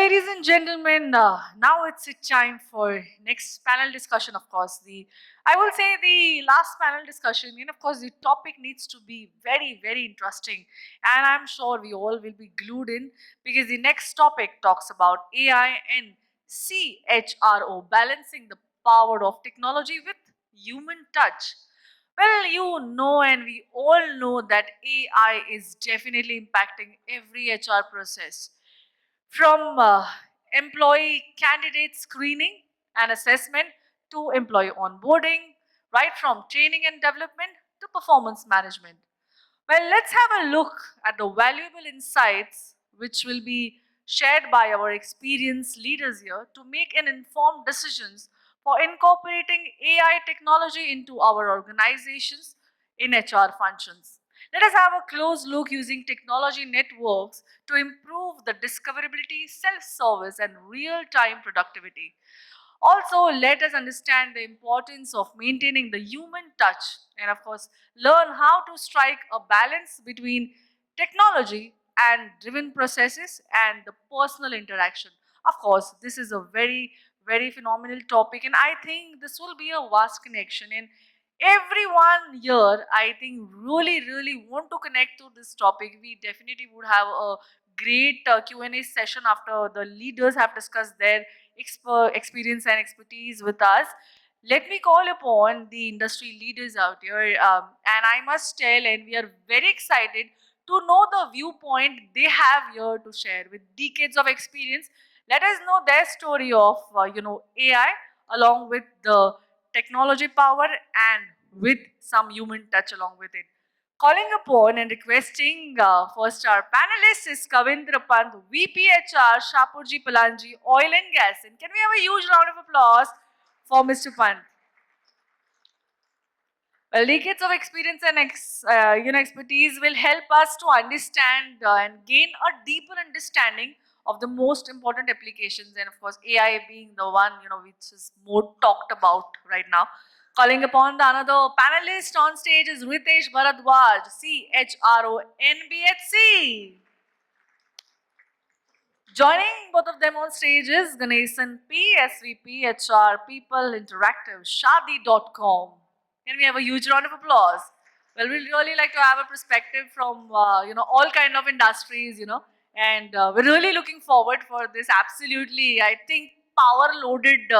ladies and gentlemen, now it's a time for next panel discussion. Of course, I will say the last panel discussion, and of course, the topic needs to be very, very interesting, and I'm sure we all will be glued in because the next topic talks about AI and CHRO, balancing the power of technology with human touch. Well, you know, and we all know that AI is definitely impacting every HR process from employee candidate screening and assessment to employee onboarding, right from training and development to performance management. Well, let's have a look at the valuable insights which will be shared by our experienced leaders here to make an informed decisions for incorporating AI technology into our organizations in HR functions. Let us have a close look using technology networks to improve the discoverability, self-service, and real-time productivity. Also, let us understand the importance of maintaining the human touch and, of course, learn how to strike a balance between technology and driven processes and the personal interaction. Of course, this is a very, very phenomenal topic, and I think this will be a vast connection. And everyone here, I think, really want to connect to this topic. We definitely would have a great Q&A session after the leaders have discussed their experience and expertise with us. Let me call upon the industry leaders out here, and I must tell, and we are very excited to know the viewpoint they have here to share with decades of experience. Let us know their story of AI along with the technology power and with some human touch along with it. Calling upon and requesting first our panelist is Kavindra, Pant, VPHR, Shapoorji, Pallonji, Oil and Gas. And can we have a huge round of applause for Mr. Pant? Well, decades of experience and expertise will help us to understand and gain a deeper understanding of the most important applications, and of course, AI being the one which is more talked about right now. Calling upon the another panelist on stage is RITESH, Bharatwaj, CHRO, NBHC. Joining both of them on stage is Ganesan, PSVP, HR, People Interactive, Shadi.com. Can we have a huge round of applause? Well, we'd really like to have a perspective from all kind of industries, and we're really looking forward for this absolutely, I think, power-loaded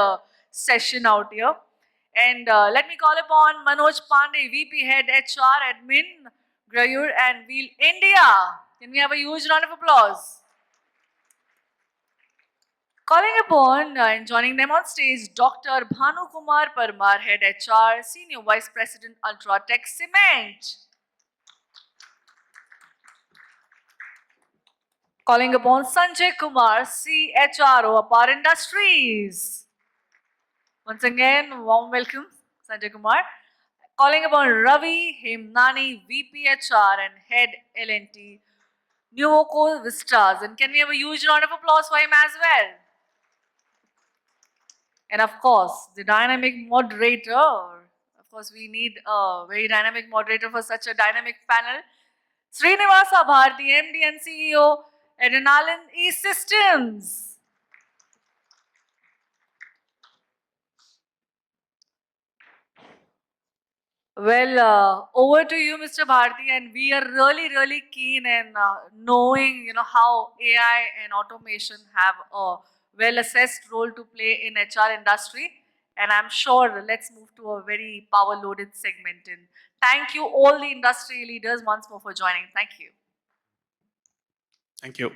session out here. And let me call upon Manoj Pandey, VP Head HR Admin, Grauer and Weil, India. Can we have a huge round of applause? Calling upon and joining them on stage, Dr. Bhanukumar, Parmar, Head HR, Senior Vice President, UltraTech Cement. Calling upon Sanjay Kumar, CHRO, APAR Industries. Once again, warm welcome, Sanjay Kumar. Calling upon Ravi, Hemnani, VPHR and Head L&T, Nuvoco, Vistas. And can we have a huge round of applause for him as well? And of course, the dynamic moderator. Of course, we need a very dynamic moderator for such a dynamic panel. Srinivasa, Bharathy, MD and CEO, Adrenalin eSystems. Well, over to you, Mr. Bharathy, and we are really keen in knowing, how AI and automation have a well-assessed role to play in HR industry. And I'm sure let's move to a very power-loaded segment. And thank you all the industry leaders once more for joining. Thank you. Thank you.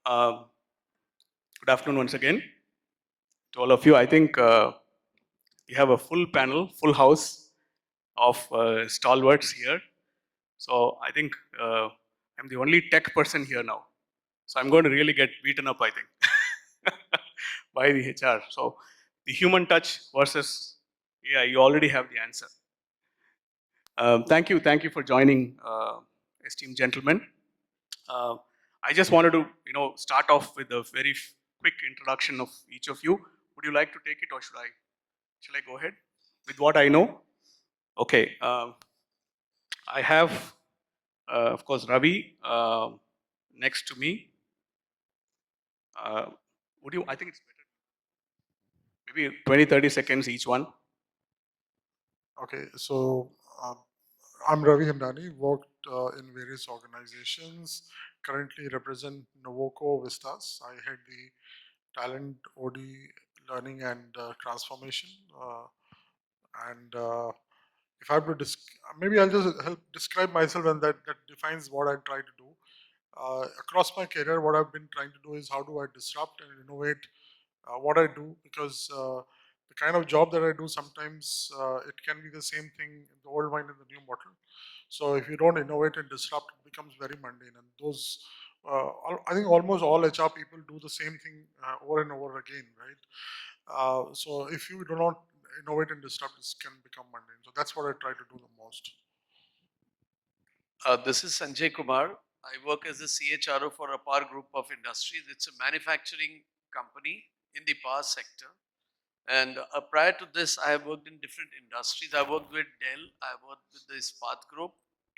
Good afternoon once again to all of you. I think we have a full panel, full house of stalwarts here. So I think I'm the only tech person here now. So I'm going to really get beaten up, I think, by the HR. So the human touch versus AI, you already have the answer. Thank you for joining, esteemed gentlemen. I just wanted to, start off with a very quick introduction of each of you. Would you like to take it, or shall I go ahead with what I know? Okay. I have, of course, Ravi next to me. Would you? I think it's better. Maybe 20, 30 seconds each one. Okay, so I'm Ravi Hemnani, worked in various organizations, currently represent Nuvoco Vistas. I head the talent, OD, learning and transformation. And if I have to, maybe I'll just help describe myself, and that defines what I try to do. Across my career, what I've been trying to do is how do I disrupt and innovate what I do, because the kind of job that I do, sometimes it can be the same thing, the old wine in the new bottle. So if you don't innovate and disrupt, it becomes very mundane. And those, I think almost all HR people do the same thing over and over again, right? So if you do not innovate and disrupt, this can become mundane. So that's what I try to do the most. This is Sanjay Kumar. I work as a CHRO for APAR group of industries. It's a manufacturing company in the power sector. And prior to this, I have worked in different industries. I worked with Dell, I worked with the Ispat Group,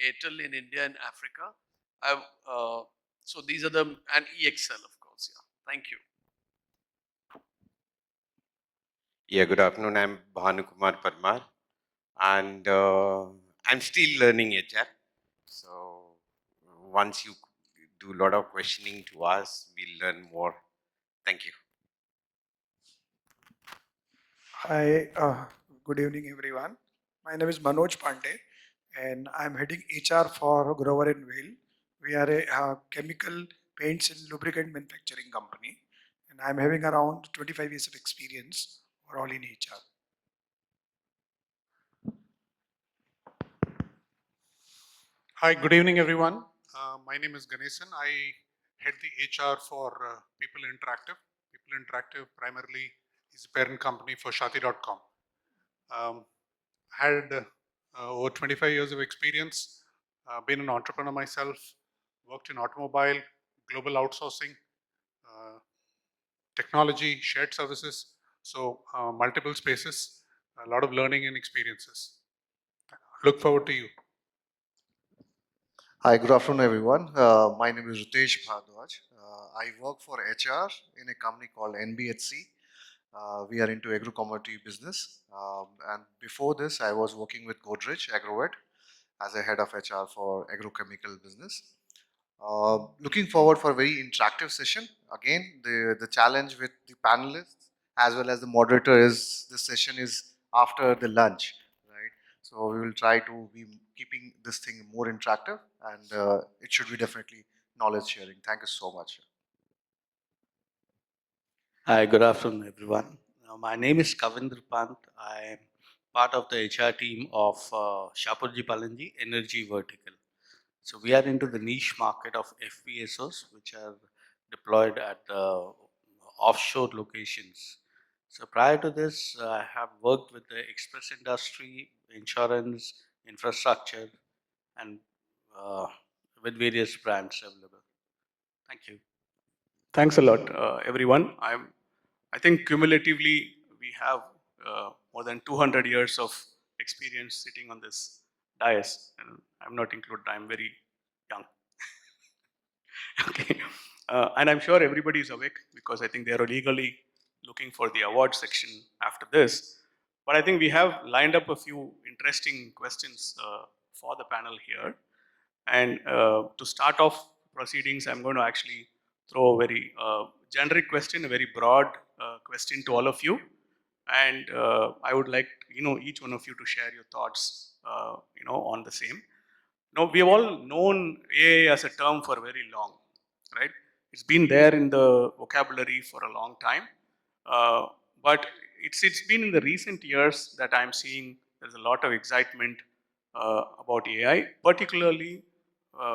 Airtel in India and Africa. I've, so these are the, and EXL, of course. Yeah. Thank you. Yeah, good afternoon. I'm Bhanukumar Parmar, and I'm still learning HR. So once you do a lot of questioning to us, we'll learn more. Thank you. Hi, good evening, everyone. My name is Manoj Pandey, and I'm heading HR for Grauer and Weil. We are a chemical paints and lubricant manufacturing company, and I'm having around 25 years of experience overall in HR. Hi, good evening, everyone. My name is Ganesan. I head the HR for People Interactive. People Interactive primarily is a parent company for Shati.com. Had over 25 years of experience, been an entrepreneur myself, worked in automobile, global outsourcing, technology, shared services, so multiple spaces, a lot of learning and experiences. Look forward to you. Hi, good afternoon, everyone. My name is RITESH. I work for HR in a company called NBHC. We are into agro-commodity business. And before this, I was working with Godrej Agrovet as a head of HR for agrochemical business. Looking forward for a very interactive session. Again, the challenge with the panelists as well as the moderator is this session is after the lunch, right? So we will try to be keeping this thing more interactive, and it should be definitely knowledge sharing. Thank you so much. Hi, good afternoon, everyone. My name is Kavindra Pant. I am part of the HR team of Shapoorji Pallonji Energy Vertical. So we are into the niche market of FPSOs, which are deployed at offshore locations. So prior to this, I have worked with the express industry, insurance, infrastructure, and with various brands available. Thank you. Thanks a lot, everyone. I think cumulatively we have more than 200 years of experience sitting on this dais, and I'm not included. I'm very young. Okay, and I'm sure everybody is awake because I think they are legally looking for the award section after this. But I think we have lined up a few interesting questions for the panel here. And to start off proceedings, I'm going to actually throw a very generic question, a very broad question to all of you. And I would like, each one of you to share your thoughts, on the same. Now, we have all known AI as a term for very long, right? It's been there in the vocabulary for a long time. But it's been in the recent years that I'm seeing there's a lot of excitement about AI, particularly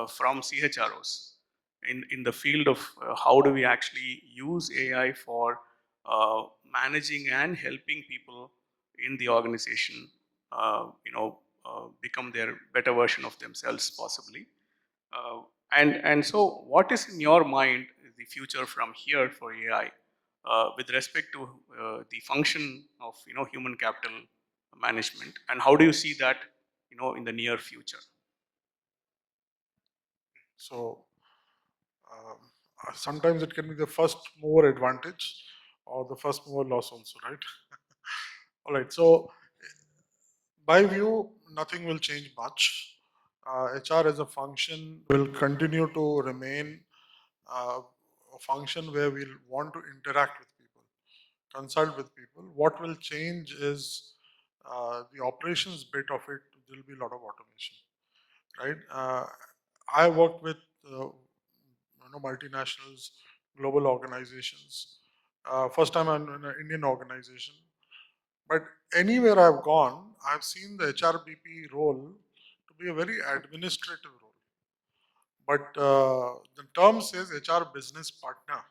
from CHROs in the field of how do we actually use AI for managing and helping people in the organization, become their better version of themselves, possibly. And so, what is in your mind the future from here for AI with respect to the function of human capital management, and how do you see that in the near future? So sometimes it can be the first mover advantage. or the first mover loss also, right? All right, so by view, nothing will change much. HR as a function will continue to remain a function where we'll want to interact with people, consult with people. What will change is the operations bit of it. There will be a lot of automation, right? I worked with multinationals, global organizations. First time I'm in an Indian organization, but anywhere I've gone, I've seen the HRBP role to be a very administrative role. But the term says HR business partner,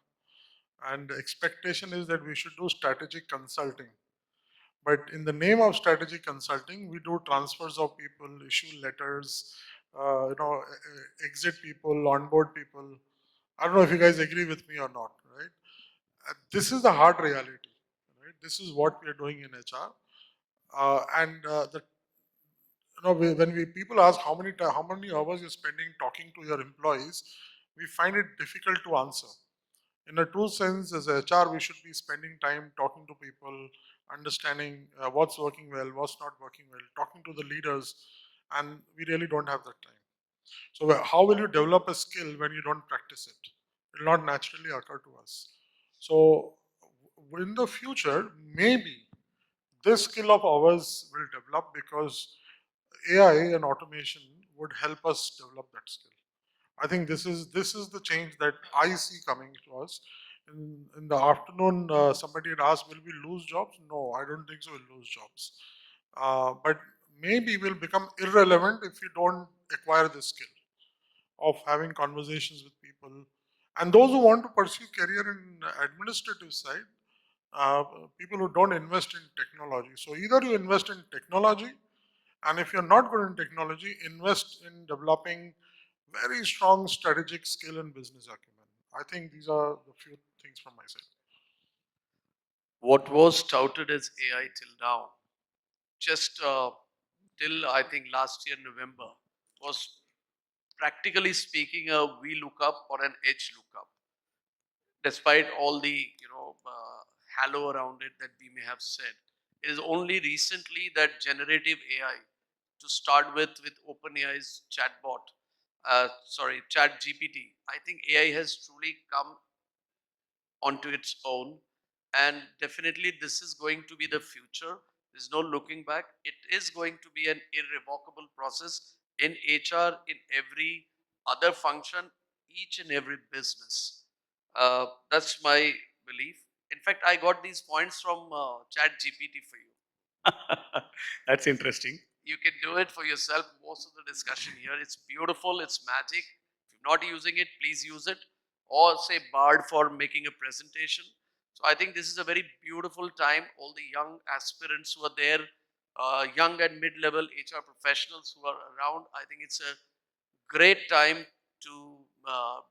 and the expectation is that we should do strategic consulting. But in the name of strategic consulting, we do transfers of people, issue letters, exit people, onboard people. I don't know if you guys agree with me or not, right? This is the hard reality, right? This is what we are doing in HR. When people ask how many hours you're spending talking to your employees, we find it difficult to answer. In a true sense, as a HR, we should be spending time talking to people, understanding what's working well, what's not working well, talking to the leaders, and we really don't have that time. So how will you develop a skill when you don't practice it? It will not naturally occur to us. So in the future, maybe this skill of ours will develop because AI and automation would help us develop that skill. I think this is the change that I see coming to us. In the afternoon, somebody had asked, "Will we lose jobs?" No, I don't think so. We'll lose jobs, but maybe we'll become irrelevant if we don't acquire this skill of having conversations with people. And those who want to pursue career in administrative side, people who don't invest in technology. So either you invest in technology, and if you're not good in technology, invest in developing very strong strategic skill and business acumen. I think these are the few things from my side. What was touted as AI till now, just till I think last year November, was practically speaking a VLOOKUP or an HLOOKUP. Despite all the halo around it that we may have said, it is only recently that generative AI, to start with OpenAI's chatbot, Chat GPT, I think AI has truly come onto its own, and definitely this is going to be the future. There's no looking back. It is going to be an irrevocable process in HR, in every other function, each and every business. That's my belief. In fact, I got these points from Chat GPT for you. That's interesting. You can do it for yourself. Most of the discussion here, it's beautiful, it's magic. If you're not using it, please use it. Or say Bard for making a presentation. So I think this is a very beautiful time. All the young aspirants who are there, young and mid-level HR professionals who are around, I think it's a great time to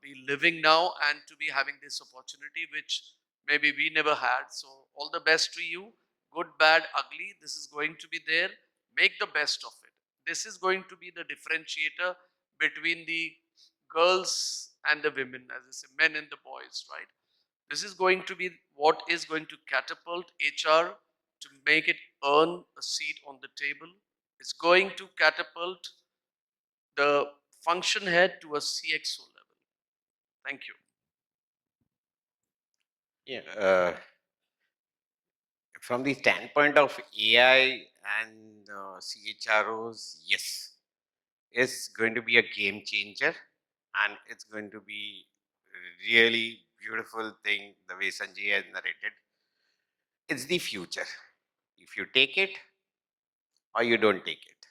be living now and to be having this opportunity, which maybe we never had. So all the best to you. Good, bad, ugly, this is going to be there. Make the best of it. This is going to be the differentiator between the girls and the women, as I say, men and the boys, right? This is going to be what is going to catapult HR to make it earn a seat on the table. It's going to catapult the function head to a CXO level. Thank you. Yeah, from the standpoint of AI and CHROs, yes, it's going to be a game changer, and it's going to be a really beautiful thing the way Sanjay has narrated. It's the future. If you take it or you don't take it,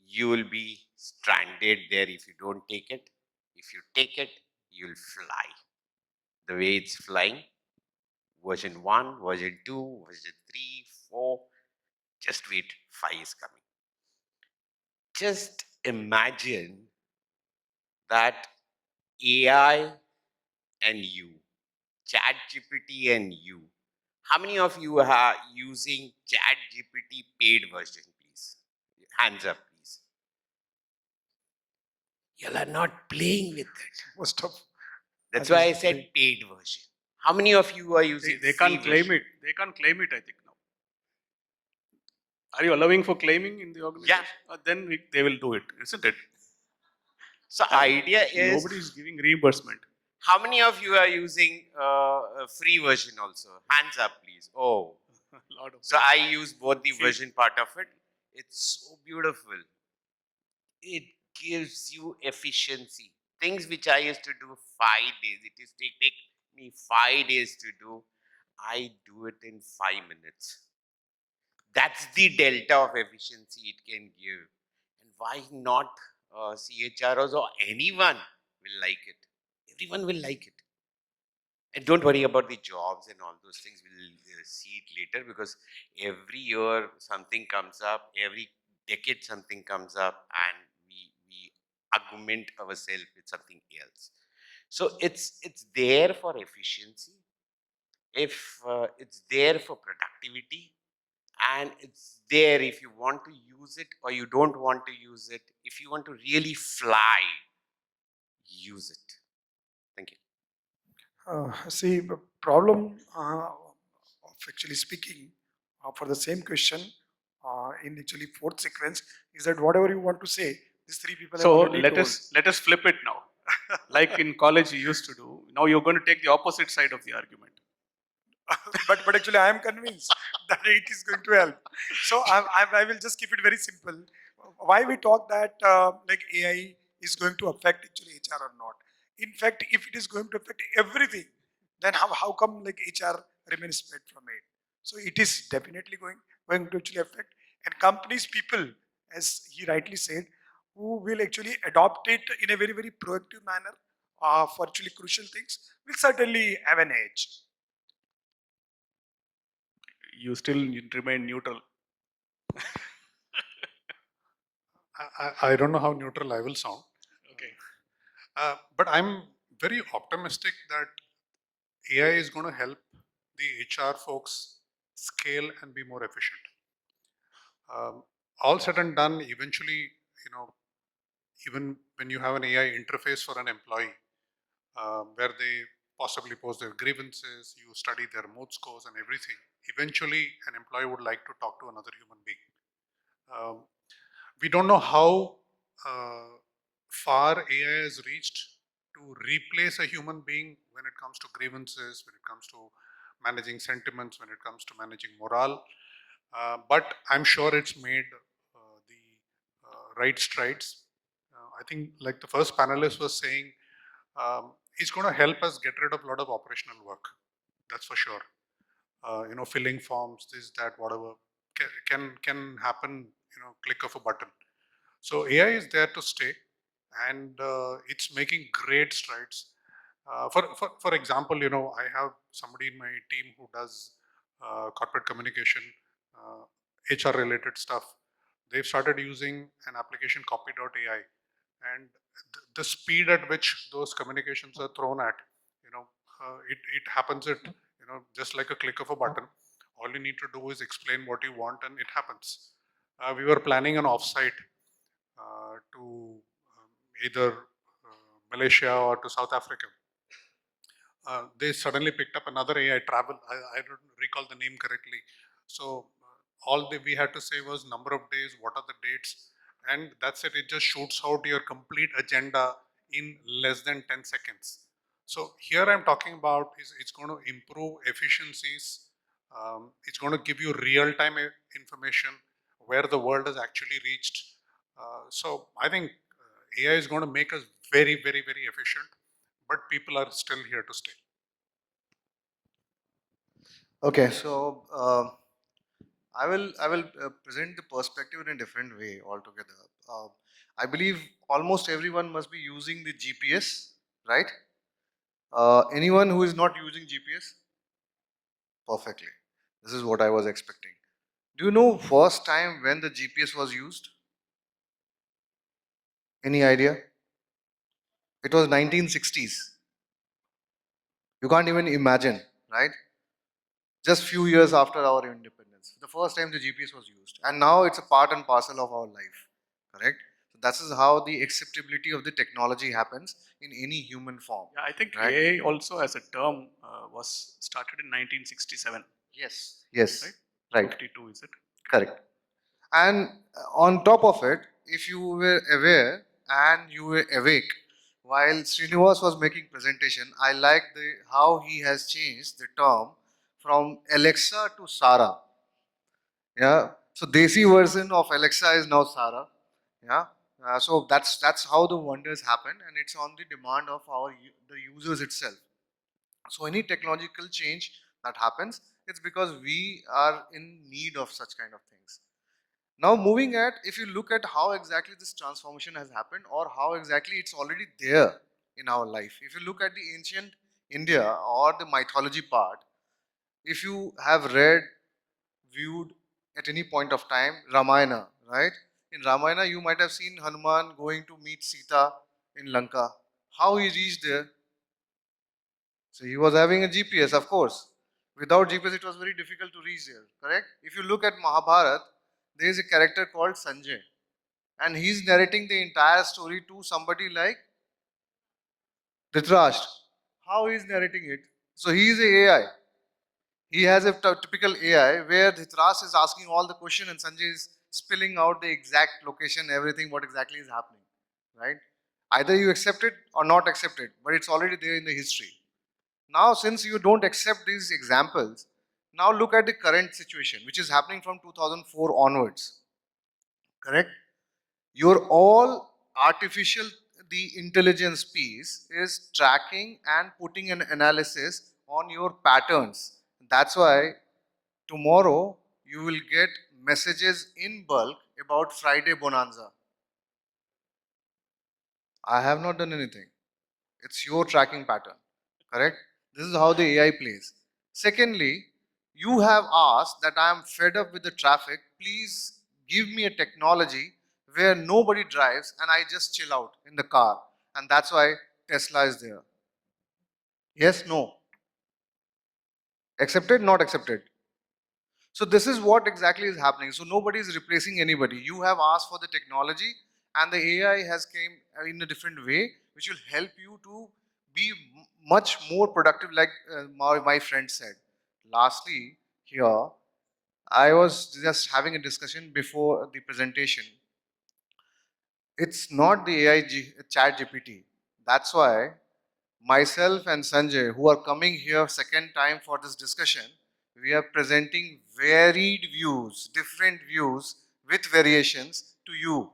you will be stranded there if you don't take it. If you take it, you'll fly. The way it's flying, version 1, version 2, version 3, 4, just wait, 5 is coming. Just imagine that AI and you, Chat GPT and you. How many of you are using Chat GPT paid version, please? Hands up, please. You are not playing with it. Most of That's why I said paid version. How many of you are using They free can't claim version? it. They can't claim it, I think, now. Are you allowing for claiming in the organization? Then they will do it, isn't it? So idea is, Nobody is giving reimbursement. how many of you are using a free version also? Hands up, please. Oh, Lot of so I use both the See. version part of it. It's so beautiful. It gives you efficiency. Things which I used to do 5 days, it used to take me 5 days to do. I do it in 5 minutes. That's the delta of efficiency it can give. And why not CHROs or anyone will like it? Everyone will like it. And don't worry about the jobs and all those things. We'll see it later, because every year something comes up, every decade something comes up, and we augment ourselves with something else. So it's there for efficiency. If it's there for productivity, and it's there if you want to use it or you don't want to use it. If you want to really fly, use it. Thank you. See, the problem of actually speaking for the same question in actually fourth sequence is that whatever you want to say, these three people have So already let told. us flip it now. Like in college you used to do. Now you're going to take the opposite side of the argument. but actually I am convinced that it is going to help. So I will just keep it very simple. Why we talk that like AI is going to affect actually HR or not? In fact, if it is going to affect everything, then how come like HR remains spared from it? So it is definitely going to actually affect, and companies, people, as he rightly said, who will actually adopt it in a very proactive manner for actually crucial things will certainly have an edge. You still remain neutral. I don't know how neutral I will sound. Okay. But I'm very optimistic that AI is going to help the HR folks scale and be more efficient. All said and done, eventually, even when you have an AI interface for an employee, where they possibly post their grievances, you study their mood scores and everything, eventually an employee would like to talk to another human being. We don't know how far AI has reached to replace a human being when it comes to grievances, when it comes to managing sentiments, when it comes to managing morale. But I'm sure it's made the right strides. I think, like the first panelist was saying, it's going to help us get rid of a lot of operational work. That's for sure. Filling forms, this, that, whatever can happen. Click of a button. So AI is there to stay, and it's making great strides. For example, I have somebody in my team who does corporate communication, HR related stuff. They've started using an application copy.ai, and the speed at which those communications are thrown at, it happens at just like a click of a button. All you need to do is explain what you want, and it happens. We were planning an offsite to either Malaysia or to South Africa. They suddenly picked up another AI travel. I don't recall the name correctly. So all we had to say was number of days, what are the dates, and that's it. It just shoots out your complete agenda in less than 10 seconds. So here I'm talking about is it's going to improve efficiencies. It's going to give you real-time information where the world has actually reached. So I think AI is going to make us very efficient, but people are still here to stay. Okay, so I will present the perspective in a different way altogether. I believe almost everyone must be using the GPS, right? Anyone who is not using GPS? Perfectly. This is what I was expecting. Do you know first time when the GPS was used? Any idea? It was 1960s. You can't even imagine, right? Just few years after our independence. The first time the GPS was used. And now it's a part and parcel of our life, correct? So that is how the acceptability of the technology happens in any human form. Yeah, I think Right. AI also as a term was started in 1967. Yes. Yes. Right? Right. 52, is it? Correct. And on top of it, if you were aware and you were awake while Srinivasa was making presentation, I like how he has changed the term from Alexa to Sara. Yeah. So Desi version of Alexa is now Sara. Yeah. So that's how the wonders happen, and it's on the demand of the users itself. So any technological change that happens, it's because we are in need of such kind of things. Now moving at, if you look at how exactly this transformation has happened or how exactly it's already there in our life. If you look at the ancient India or the mythology part, if you have read, viewed at any point of time Ramayana, right? In Ramayana you might have seen Hanuman going to meet Sita in Lanka. How he reached there? So he was having a GPS, of course. Without GPS it was very difficult to reach there, correct? If you look at Mahabharat, there is a character called Sanjay, and he's narrating the entire story to somebody like Dhritarashtra. How he is narrating it? So he is a AI. He has a typical AI where Dhritarashtra is asking all the question and Sanjay is spilling out the exact location, everything, what exactly is happening, right? Either you accept it or not accept it, but it's already there in the history. Now, since you don't accept these examples, now look at the current situation, which is happening from 2004 onwards, correct? Your all artificial, the intelligence piece is tracking and putting an analysis on your patterns. That's why tomorrow you will get messages in bulk about Friday Bonanza. I have not done anything. It's your tracking pattern, correct? This is how the AI plays. Secondly, you have asked that I am fed up with the traffic. Please give me a technology where nobody drives and I just chill out in the car. And that's why Tesla is there. Yes, no. Accepted, not accepted. So this is what exactly is happening. So nobody is replacing anybody. You have asked for the technology and the AI has came in a different way, which will help you to be much more productive, like my friend said. Lastly, here, I was just having a discussion before the presentation. It's not the AI chat GPT. That's why myself and Sanjay, who are coming here second time for this discussion, we are presenting varied views, different views with variations to you.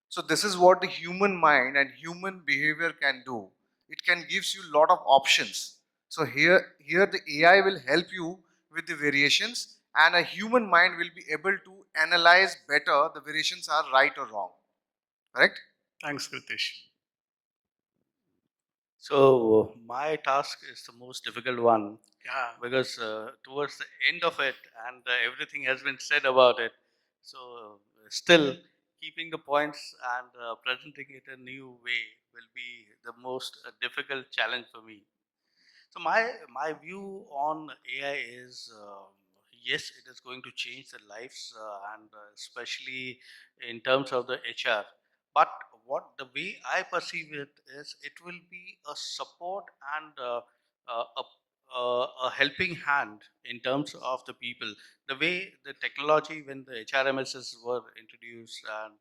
So this is what the human mind and human behavior can do. It can gives you a lot of options. So here the AI will help you with the variations and a human mind will be able to analyze better the variations are right or wrong. Correct? Thanks, Ritesh. So my task is the most difficult one. Yeah. Because towards the end of it, and everything has been said about it. So still keeping the points and presenting it a new way will be the most difficult challenge for me. So my view on AI is yes, it is going to change the lives and especially in terms of the HR. But what the way I perceive it is, it will be a support and a helping hand in terms of the people. The way the technology, when the HRMSs were introduced and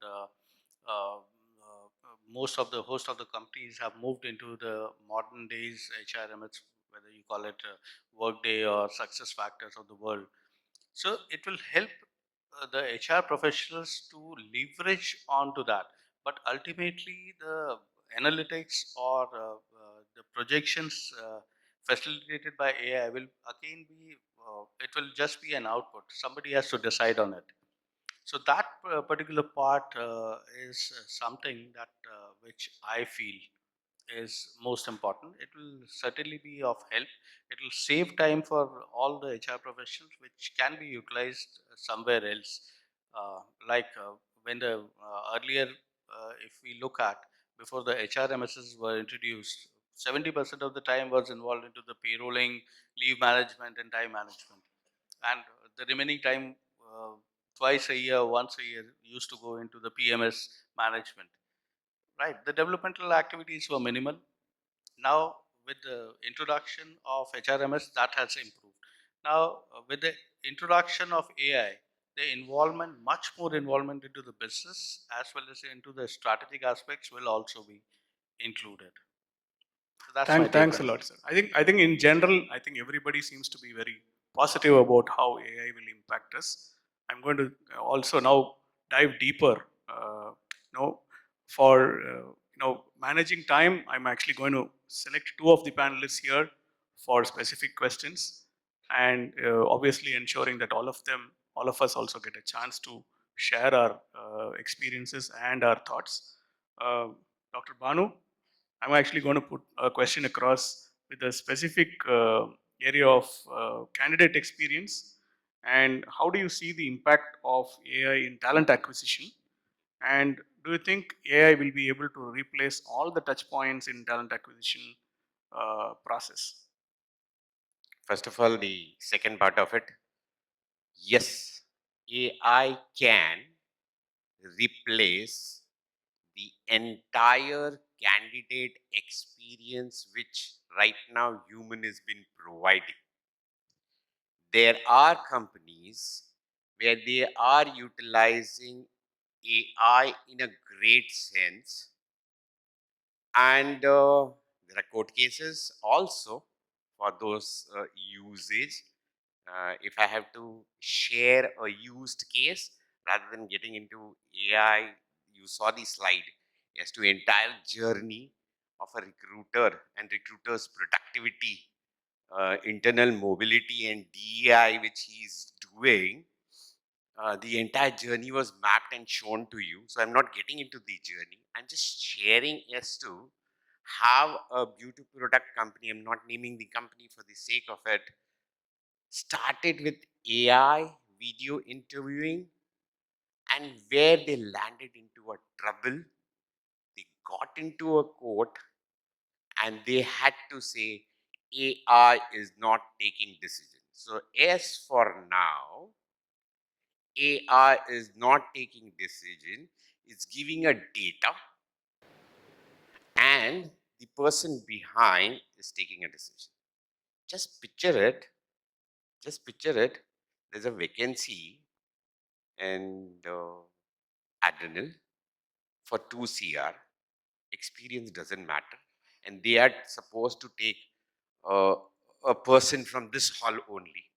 most of the host of the companies have moved into the modern days HRMS, whether you call it Workday or Success Factors of the world. So it will help the HR professionals to leverage onto that. But ultimately, the analytics or the projections facilitated by AI will again be, it will just be an output. Somebody has to decide on it. So that particular part is something that which I feel is most important. It will certainly be of help. It will save time for all the HR professionals, which can be utilized somewhere else. Like when the earlier, if we look at before the HRMSs were introduced, 70% of the time was involved into the payrolling, leave management, and time management, and the remaining time twice a year, once a year, used to go into the PMS management. Right, the developmental activities were minimal. Now, with the introduction of HRMS, that has improved. Now, with the introduction of AI, the involvement, much more involvement into the business as well as into the strategic aspects will also be included. So that's my take Thanks a on it. lot, sir. I think in general, I think everybody seems to be very positive about how AI will impact us. I'm going to also now dive deeper. For managing time, I'm actually going to select two of the panelists here for specific questions, and obviously ensuring that all of us also get a chance to share our experiences and our thoughts. Uh, Dr. Banu, I'm actually going to put a question across with a specific area of candidate experience. And how do you see the impact of AI in talent acquisition? And do you think AI will be able to replace all the touch points in talent acquisition process? First of all, the second part of it, yes, AI can replace the entire candidate experience which right now human has been providing. There are companies where they are utilizing AI in a great sense, and there are court cases also for those usage. If I have to share a used case rather than getting into AI, you saw the slide as to entire journey of a recruiter and recruiter's productivity, internal mobility and DEI which he's doing. The entire journey was mapped and shown to you. So I'm not getting into the journey. I'm just sharing as to how a beauty product company, I'm not naming the company for the sake of it, started with AI video interviewing, and where they landed into a trouble. They got into a court and they had to say AI is not taking decisions. So as for now, AI is not taking decision, it's giving a data, and the person behind is taking a decision. Just picture it, there's a vacancy and Adrenal for 2 CR, experience doesn't matter, and they are supposed to take uh, a person from this hall only,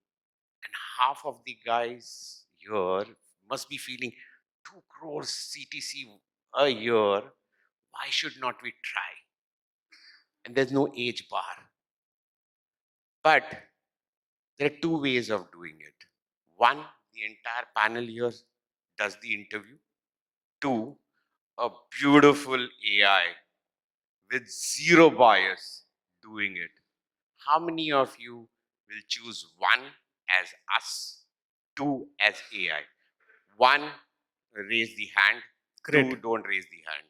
and half of the guys here must be feeling 2 crores CTC a year, why should not we try? And there's no age bar. But there are 2 ways of doing it. One, the entire panel here does the interview. 2, a beautiful AI with zero bias doing it. How many of you will choose 1 as us, 2 as AI? 1, raise the hand. Great. 2, don't raise the hand.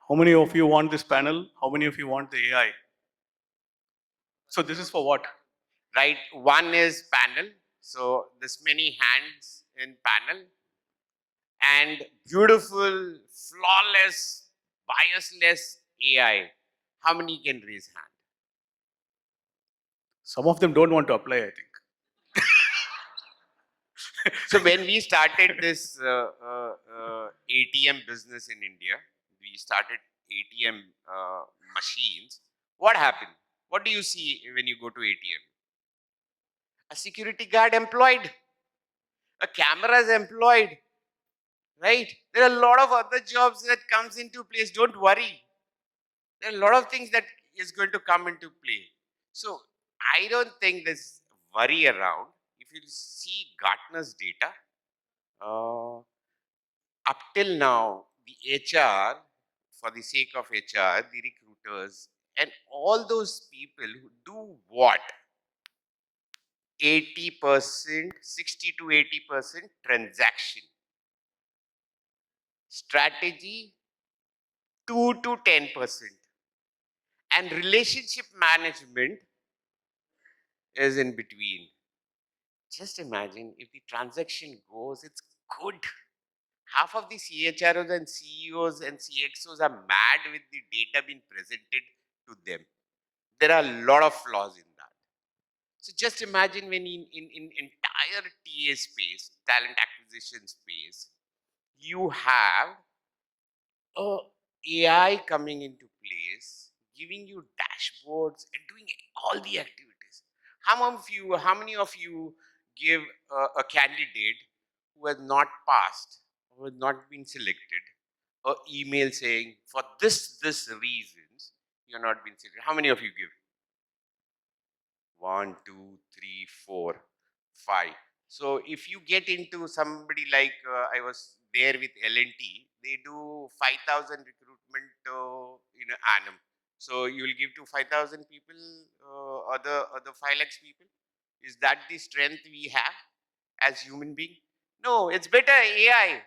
How many of you want this panel? How many of you want the AI? So this is for what? Right, 1 is panel. So this many hands in panel, and beautiful, flawless, biasless AI. How many can raise hand? Some of them don't want to apply, I think. So when we started this ATM business in India, we started ATM machines. What happened? What do you see when you go to ATM? A security guard employed, a camera is employed, right? There are a lot of other jobs that comes into place. Don't worry. There are a lot of things that is going to come into play. So I don't think there's worry around. If you see Gartner's data, up till now, the HR, for the sake of HR, the recruiters, and all those people who do what? 80%, 60 to 80% transaction. Strategy, 2 to 10%. And relationship management is in between. just imagine if the transaction goes, it's good. Half of the CHROs and CEOs and CXOs are mad with the data being presented to them. There are a lot of flaws in that. So just imagine when in entire TA space, talent acquisition space, you have a AI coming into place, giving you dashboards and doing all the activities. How many of you give a candidate who has not passed, who has not been selected, an email saying for this reasons you're not being selected? How many of you give? 1, 2, 3, 4, 5. So if you get into somebody like I was there with L&T, they do 5,000 recruitment in an annum. So you will give to 5,000 people, other 5 lakhs people. Is that the strength we have as human being? No, it's better AI.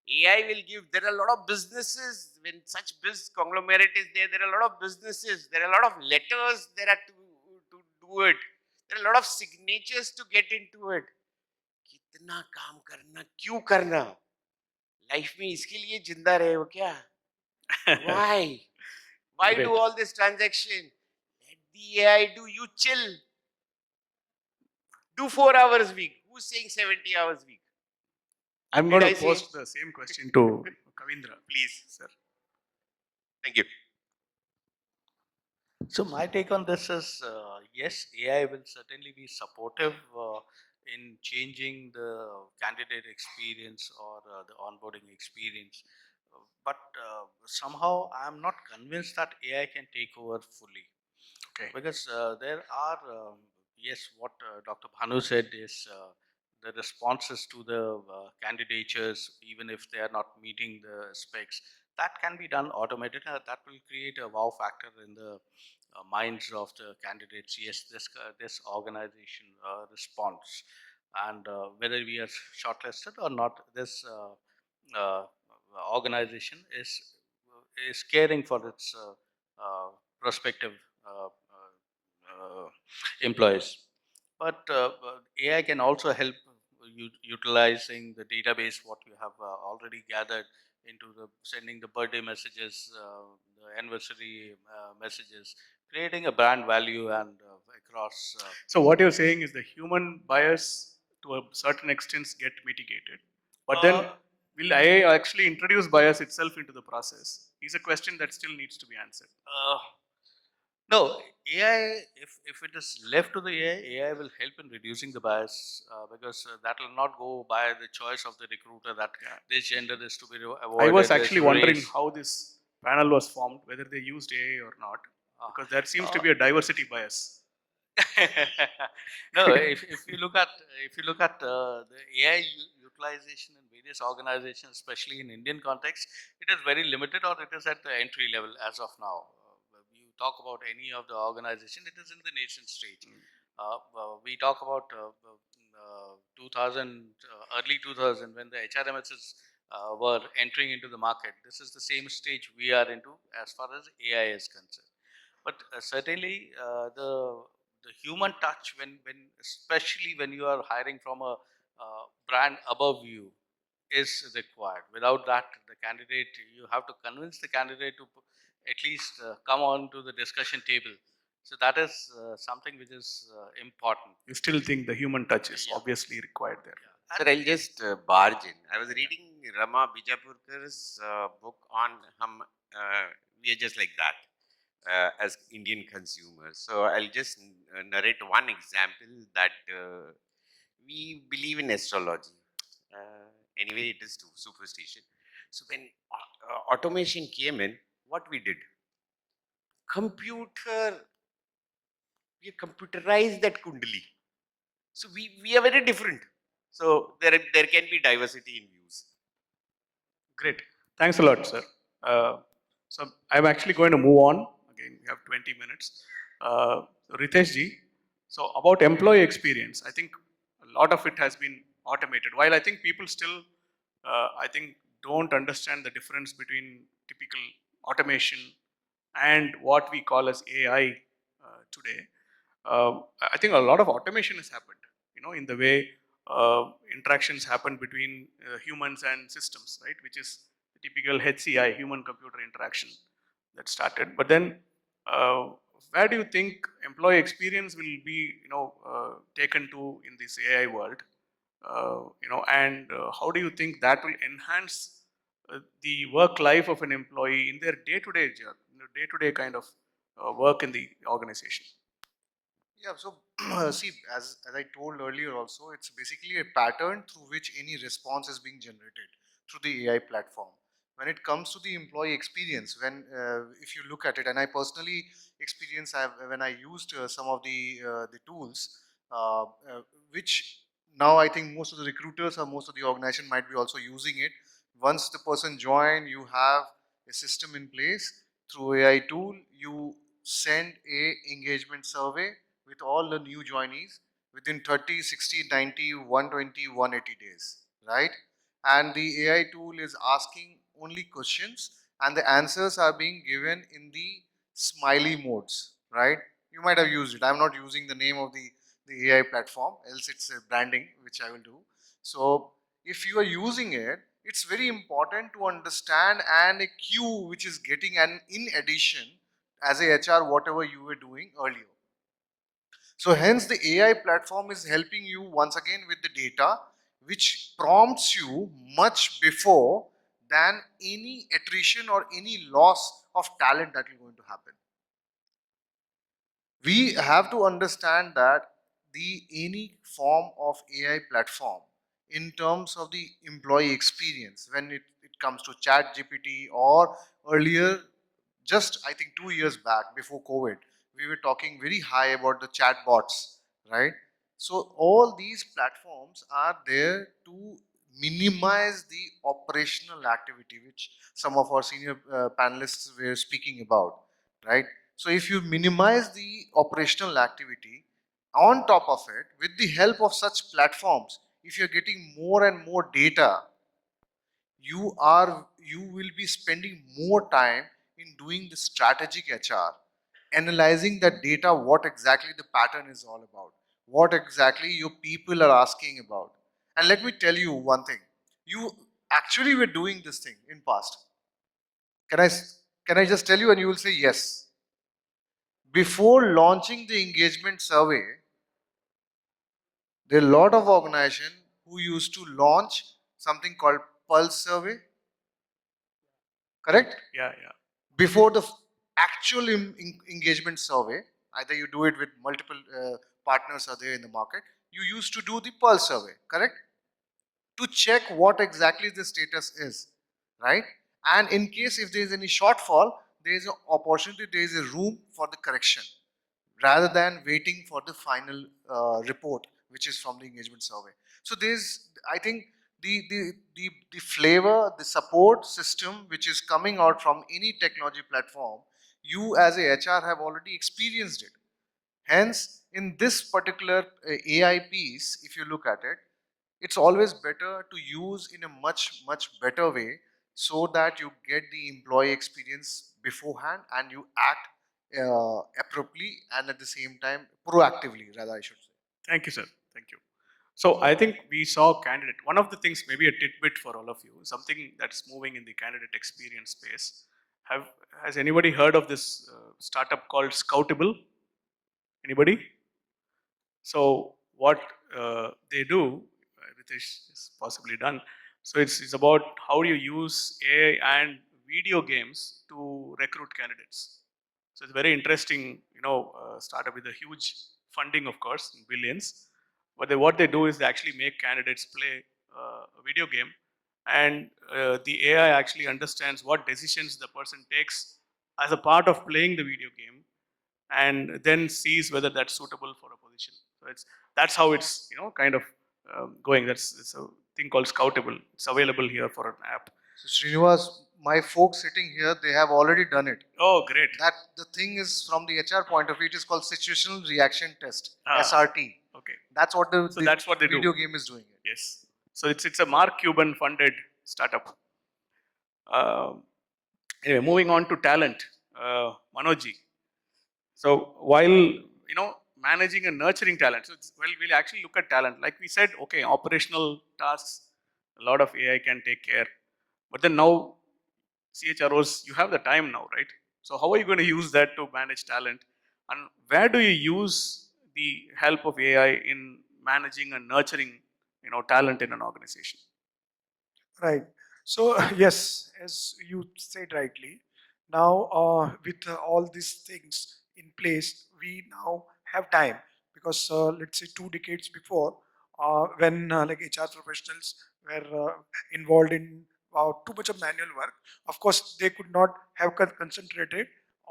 AI will give. There are a lot of businesses when such biz conglomerate is there. There are a lot of businesses. There are a lot of letters there are to do it. There are a lot of signatures to get into it. कितना काम करना क्यों करना life में इसके लिए जिंदा रहे हो क्या why Great. do all this transaction? Let the AI do. You chill. Do 4 hours week. Who's saying 70 hours week? I'm Did going I to say? post the same question to Kavindra, Please. sir. Thank you. So my take on this is, yes, AI will certainly be supportive in changing the candidate experience or the onboarding experience. But somehow I'm not convinced that AI can take over fully. Okay. Because there are, yes, what Dr. Bhanu said is the responses to the candidatures, even if they are not meeting the specs, that can be done automated. That will create a wow factor in the minds of the candidates. Yes, this organization responds, and whether we are shortlisted or not, this organization is caring for its prospective employees. But AI can also help utilizing the database what you have already gathered into the sending the birthday messages, the anniversary messages, creating a brand value and across. So what you're saying is the human bias to a certain extent get mitigated, but then will AI actually introduce bias itself into the process? Is a question that still needs to be answered. No, AI, if it is left to the AI will help in reducing the bias because that will not go by the choice of the recruiter that this gender is to be avoided. I was actually this wondering race. how this panel was formed, whether they used AI or not, because there seems to be a diversity bias. No, if you look at the AI utilization in various organizations, especially in Indian context, it is very limited or it is at the entry level as of now. You talk about any of the organization, it is in the nascent stage. We talk about 2000, early 2000 when the HRMSs were entering into the market. This is the same stage we are into as far as AI is concerned. But certainly the human touch when especially when you are hiring from a brand above you is required. Without that, the candidate, you have to convince the candidate to at least come on to the discussion table. So that is something which is important. You still think the human touch is obviously required there. Sir, I'll just barge in. I was reading Rama Bijapurkar's book on we are just like that as Indian consumers. So I'll just narrate one example that we believe in astrology. Anyway, it is too superstition. So when automation came in, what we did? We computerized that kundali. So we are very different. So there can be diversity in views. Great. Thanks a lot, sir. So I'm actually going to move on. Again, we have 20 minutes. Ritesh ji, so about employee experience, I think a lot of it has been automated. While I think people still, I think, don't understand the difference between typical automation and what we call as AI today. I think a lot of automation has happened in the way interactions happen between humans and systems, right? Which is the typical HCI, human-computer interaction that started. But then, where do you think employee experience will be, taken to in this AI world? And how do you think that will enhance the work life of an employee in their day-to-day job, day-to-day kind of work in the organization? Yeah, so see, as I told earlier also, it's basically a pattern through which any response is being generated through the AI platform. When it comes to the employee experience, when if you look at it, and I personally experienced when I used some of the tools, which now I think most of the recruiters or most of the organization might be also using it. Once the person join, you have a system in place through AI tool. You send a engagement survey with all the new joinees within 30, 60, 90, 120, 180 days, right? And the AI tool is asking only questions and the answers are being given in the smiley modes, right? You might have used it. I'm not using the name of the AI platform, else it's a branding, which I will do. So if you are using it, it's very important to understand and a cue which is getting an in addition as a HR whatever you were doing earlier. So hence the AI platform is helping you once again with the data which prompts you much before than any attrition or any loss of talent that is going to happen. We have to understand that any form of AI platform in terms of the employee experience, when it comes to chat GPT or earlier, just I think 2 years back before COVID, we were talking very high about the chat bots, right? So all these platforms are there to minimize the operational activity, which some of our senior panelists were speaking about, right? So if you minimize the operational activity, on top of it, with the help of such platforms, if you're getting more and more data, you will be spending more time in doing the strategic HR, analyzing that data, what exactly the pattern is all about, what exactly your people are asking about. And let me tell you one thing, you actually were doing this thing in past. Can I just tell you and you will say yes. Before launching the engagement survey, there are a lot of organizations who used to launch something called pulse survey, correct? Yeah, yeah. Before the actual engagement survey, either you do it with multiple partners are there in the market, you used to do the pulse survey, correct? To check what exactly the status is, right? And in case if there is any shortfall, there is an opportunity, there is a room for the correction, rather than waiting for the final report, which is from the engagement survey. So there's, I think, the flavor, the support system which is coming out from any technology platform, you as a HR have already experienced it. Hence, in this particular AI piece, if you look at it, it's always better to use in a much better way so that you get the employee experience beforehand and you act appropriately and at the same time proactively, rather I should say. Thank you, sir. Thank you. So I think we saw candidate. One of the things, maybe a tidbit for all of you, something that's moving in the candidate experience space. Has anybody heard of this startup called Scoutable? Anybody? So what they do, RITESH is possibly done. So it's about how you use AI and video games to recruit candidates. So it's very interesting, startup with a huge funding, of course, in billions. But what they do is they actually make candidates play a video game, and the AI actually understands what decisions the person takes as a part of playing the video game, and then sees whether that's suitable for a position. So that's how it's kind of going. It's a thing called Scoutable. It's available here for an app. So Srinivas, my folks sitting here, they have already done it. Oh, great. That the thing is from the HR point of view, it is called situational reaction test, SRT. Okay. That's what that's what they video do. game is doing. Yes. So it's a Mark Cuban funded startup. Anyway, moving on to talent, Manoj. So while managing and nurturing talent. So well, we'll actually look at talent. Like we said, okay, operational tasks, a lot of AI can take care. But then now, CHROs, you have the time now, right? So how are you going to use that to manage talent? And where do you use the help of AI in managing and nurturing, talent in an organization? Right. So yes, as you said rightly, now with all these things in place, we now have time because let's say 2 decades before, when like HR professionals were involved in too much of manual work, of course they could not have concentrated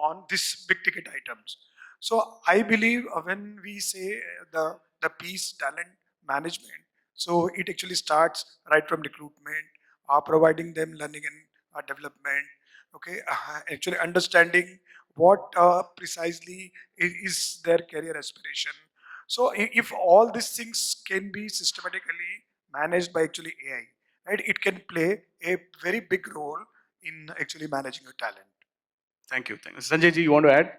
on this big ticket items. So I believe when we say the piece talent management, so it actually starts right from recruitment, providing them learning and development. Okay, actually understanding what precisely is their career aspiration. So if all these things can be systematically managed by actually AI, right, it can play a very big role in actually managing your talent. Thank you. Thank you. Sanjay ji, you want to add?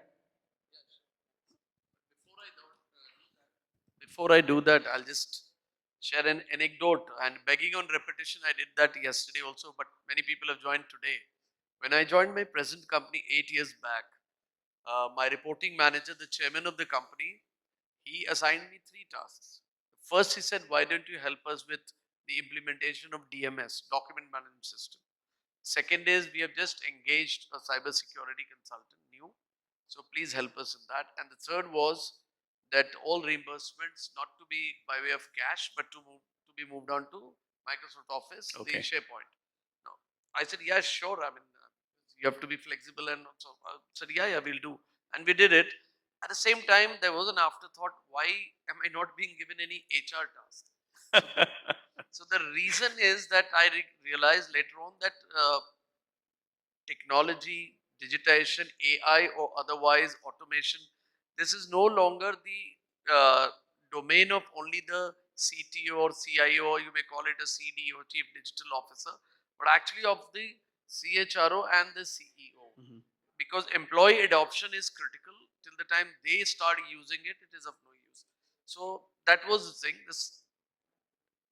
Before I do that, I'll just share an anecdote, and begging on repetition, I did that yesterday also, but many people have joined today. When I joined my present company 8 years back, my reporting manager, the chairman of the company, he assigned me 3 tasks. First, he said, why don't you help us with the implementation of DMS, document management system? Second is, we have just engaged a cybersecurity consultant new, so please help us in that. And the third was that all reimbursements not to be by way of cash, but to be moved on to Microsoft Office, the Okay. SharePoint. Now, I said, yeah, sure. I mean, you have to be flexible, and so I said, yeah, we'll do. And we did it. At the same time, there was an afterthought, why am I not being given any HR task? So the reason is that I realized later on that technology, digitization, AI or otherwise automation, this is no longer the domain of only the CTO or CIO, or you may call it a CDO, Chief Digital Officer, but actually of the CHRO and the CEO. Because employee adoption is critical. Till the time they start using it, it is of no use. So that was the thing. This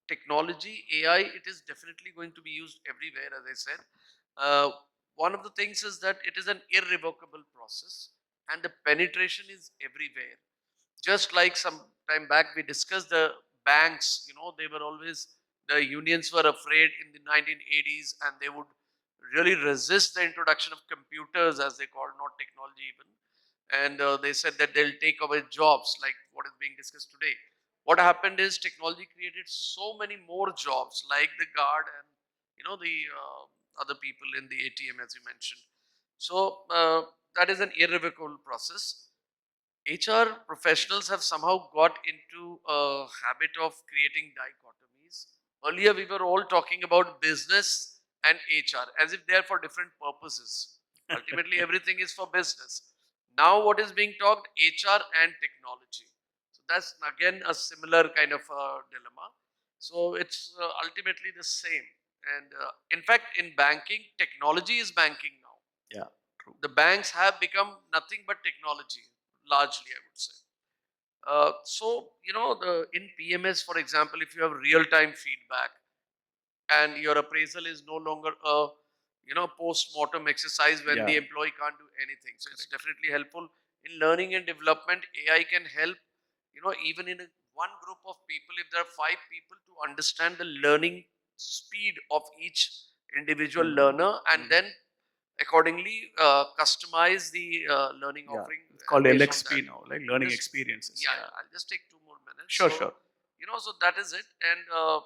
technology, AI, it is definitely going to be used everywhere, as I said. One of the things is that it is an irrevocable process and the penetration is everywhere. Just like some time back we discussed the banks, they were always, the unions were afraid in the 1980s and they would really resist the introduction of computers, as they called, not technology even. And they said that they'll take away jobs, like what is being discussed today. What happened is technology created so many more jobs, like the guard and the other people in the ATM, as you mentioned. So that is an irrevocable process. HR professionals have somehow got into a habit of creating dichotomies. Earlier, we were all talking about business and HR as if they are for different purposes. Ultimately, everything is for business. Now, what is being talked? HR and technology. So that's again a similar kind of dilemma. So it's ultimately the same. And in fact, in banking, technology is banking now. Yeah, true. The banks have become nothing but technology, largely, I would say. In PMS, for example, if you have real-time feedback and your appraisal is no longer a post-mortem exercise when the employee can't do anything. So it's definitely helpful in learning and development. AI can help, even in one group of people, if there are 5 people, to understand the learning speed of each individual learner, and then accordingly customize the learning offering. It's called based on LXP that. now, like learning This- experiences. Yeah, I'll just take 2 more minutes. Sure, So, sure. So that is it. And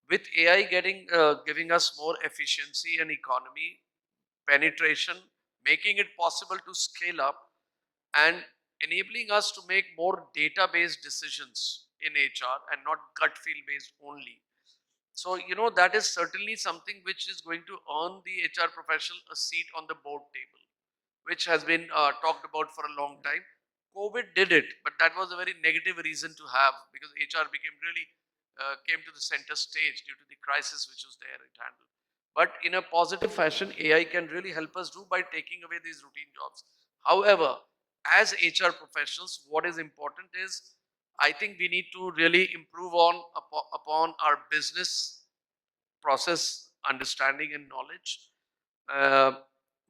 with AI giving us more efficiency and economy, penetration, making it possible to scale up, and enabling us to make more data-based decisions in HR and not gut feel based only. So, that is certainly something which is going to earn the HR professional a seat on the board table, which has been talked about for a long time. COVID did it, but that was a very negative reason to have, because HR came to the center stage due to the crisis which was there, it handled. But in a positive fashion, AI can really help us do by taking away these routine jobs. However, as HR professionals, what is important is, I think we need to really improve on upon our business process understanding and knowledge. Uh,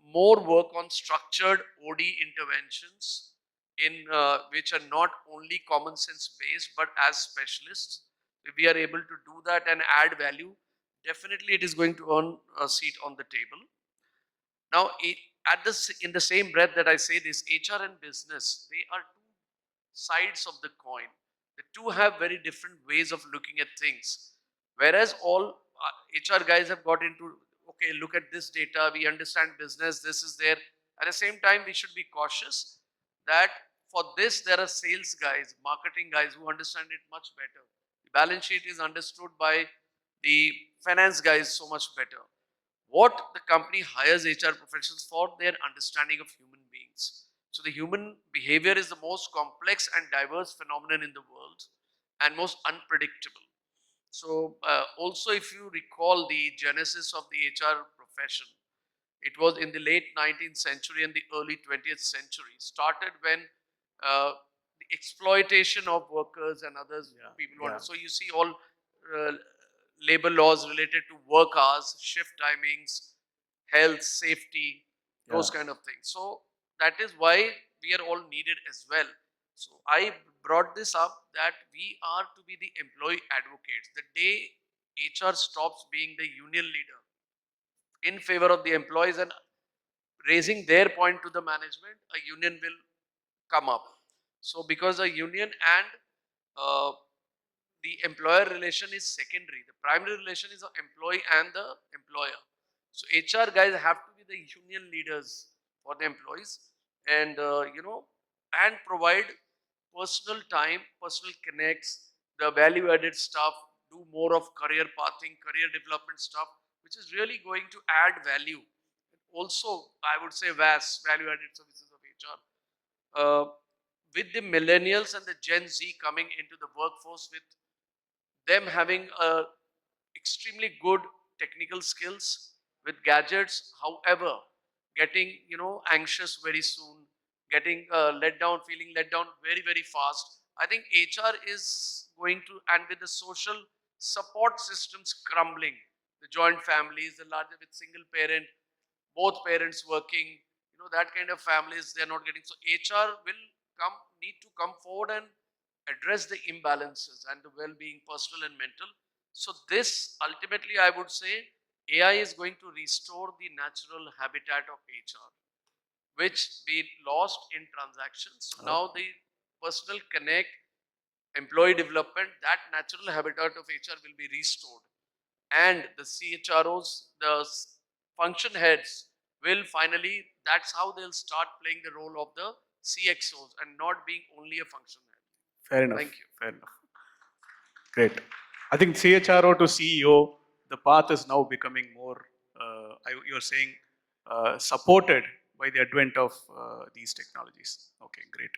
More work on structured OD interventions in which are not only common sense based but as specialists. If we are able to do that and add value, definitely it is going to earn a seat on the table. Now, in the same breath that I say this, HR and business, they are two sides of the coin. The two have very different ways of looking at things. Whereas all HR guys have got into, okay, look at this data, we understand business, this is there. At the same time, we should be cautious that for this, there are sales guys, marketing guys who understand it much better. The balance sheet is understood by the finance guys so much better. What the company hires HR professionals for, their understanding of human beings. So the human behavior is the most complex and diverse phenomenon in the world and most unpredictable. So also, if you recall the genesis of the HR profession, it was in the late 19th century and the early 20th century. Started when the exploitation of workers and others, people wanted. So you see all labor laws related to work hours, shift timings, health, safety, those kind of things. So that is why we are all needed as well. So I brought this up that we are to be the employee advocates. The day HR stops being the union leader in favor of the employees and raising their point to the management, a union will come up. So because a union and the employer relation is secondary, the primary relation is the employee and the employer. So HR guys have to be the union leaders for the employees, and and provide personal time, personal connects, the value added stuff, do more of career pathing, career development stuff, which is really going to add value. Also, I would say vast value added services of HR. With the millennials and the Gen Z coming into the workforce, with them having extremely good technical skills with gadgets, however, getting anxious very soon, getting let down, feeling let down very fast. I think HR is going to, and with the social support systems crumbling, the joint families, the larger with single parent, both parents working, that kind of families, they're not getting. So HR will need to come forward and address the imbalances and the well-being, personal and mental. So this ultimately, I would say, AI is going to restore the natural habitat of HR, which we lost in transactions. So now the personal connect, employee development, that natural habitat of HR will be restored. And the CHROs, the function heads will finally, that's how they'll start playing the role of the CXOs and not being only a function head. Fair enough. Thank you. Fair enough. Great. I think CHRO to CEO, the path is now becoming more, you're saying, supported by the advent of these technologies. Okay, great.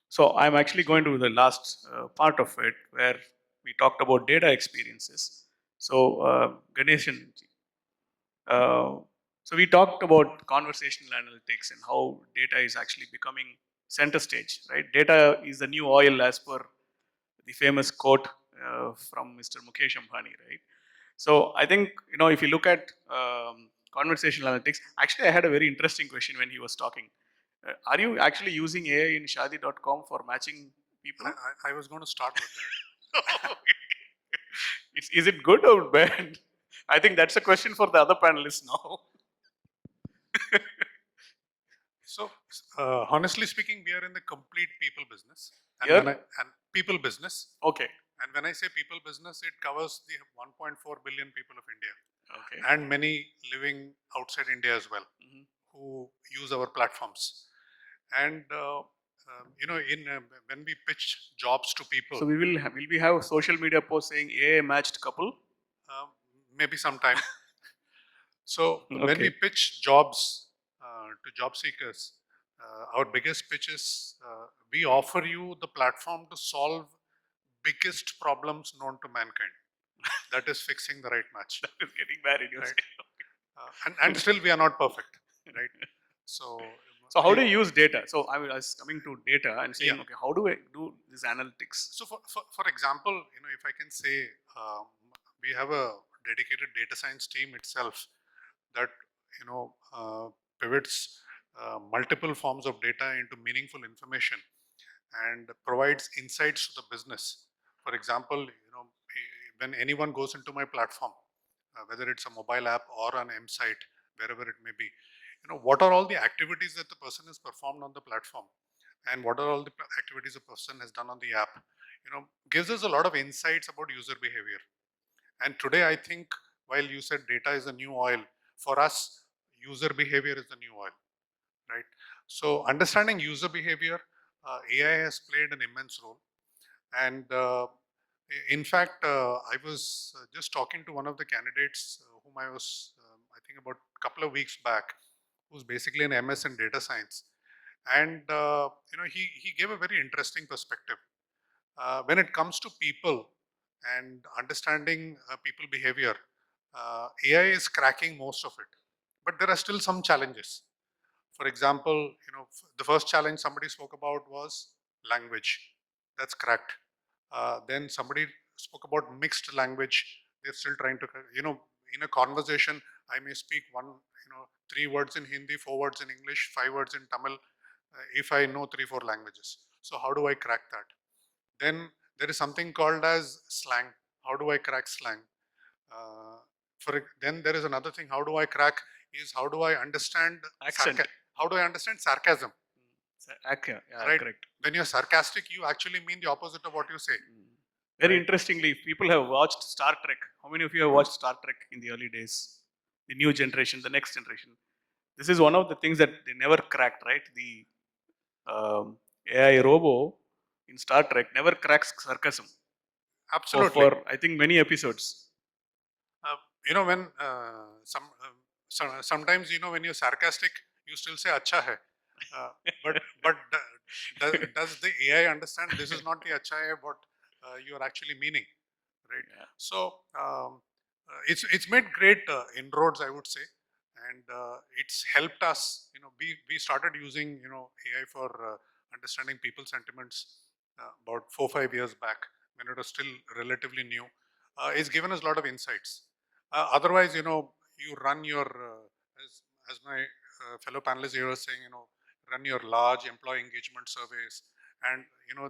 So I'm actually going to the last part of it where we talked about data experiences. So Ganesan, so we talked about conversational analytics and how data is actually becoming center stage, right? Data is the new oil, as per the famous quote from Mr. Mukesh Ambani, right? So I think, if you look at conversational analytics, actually I had a very interesting question when he was talking. Are you actually using AI in Shadi.com for matching people? I was going to start with that. Is it good or bad? I think that's a question for the other panelists now. So, honestly speaking, we are in the complete people business. And, Yeah. and people business. Okay. And when I say people business, it covers the 1.4 billion people of India. Okay. And many living outside India as well, who use our platforms. And when we pitch jobs to people, So will we have social media post saying AI matched couple? Maybe sometime. So when we pitch jobs to job seekers, our biggest pitch is we offer you the platform to solve biggest problems known to mankind. That is fixing the right match. That is getting married. Right? And still we are not perfect, right? So So how do you use data? So I was coming to data and saying, Yeah. okay, how do I do this analytics? So for example, if I can say, we have a dedicated data science team itself that, pivots multiple forms of data into meaningful information and provides insights to the business. For example, when anyone goes into my platform, whether it's a mobile app or an M site, wherever it may be, what are all the activities that the person has performed on the platform, and what are all the activities a person has done on the app, gives us a lot of insights about user behavior. And today, I think, while you said data is a new oil, for us, user behavior is the new oil, right? So understanding user behavior, AI has played an immense role. And in fact, I was just talking to one of the candidates whom I was, I think, about a couple of weeks back, who's basically an MS in data science. And he gave a very interesting perspective. When it comes to people and understanding people behavior, AI is cracking most of it, but there are still some challenges. For example, the first challenge somebody spoke about was language. That's cracked. Then somebody spoke about mixed language. They're still trying to, in a conversation, I may speak three words in Hindi, four words in English, five words in Tamil, if I know three, four languages. So how do I crack that? Then there is something called as slang. How do I crack slang? Then there is another thing. How do I crack? Is how do I understand Accent. how do I understand sarcasm? Yeah, Right. correct. When you're sarcastic, you actually mean the opposite of what you say. Very Right. interestingly, people have watched Star Trek. How many of you have watched Star Trek in the early days? The new generation, the next generation. This is one of the things that they never cracked, right? The AI robo in Star Trek never cracks sarcasm. Absolutely. For I think many episodes. When sometimes, when you're sarcastic, you still say "acha hai," but does the AI understand this is not the "acha hai" what you are actually meaning, right? Yeah. So it's made great inroads, I would say, and it's helped us. We started using AI for understanding people sentiments about 4-5 years back when it was still relatively new. It's given us a lot of insights. Otherwise, you run your, as my fellow panelists here was saying, run your large employee engagement surveys, and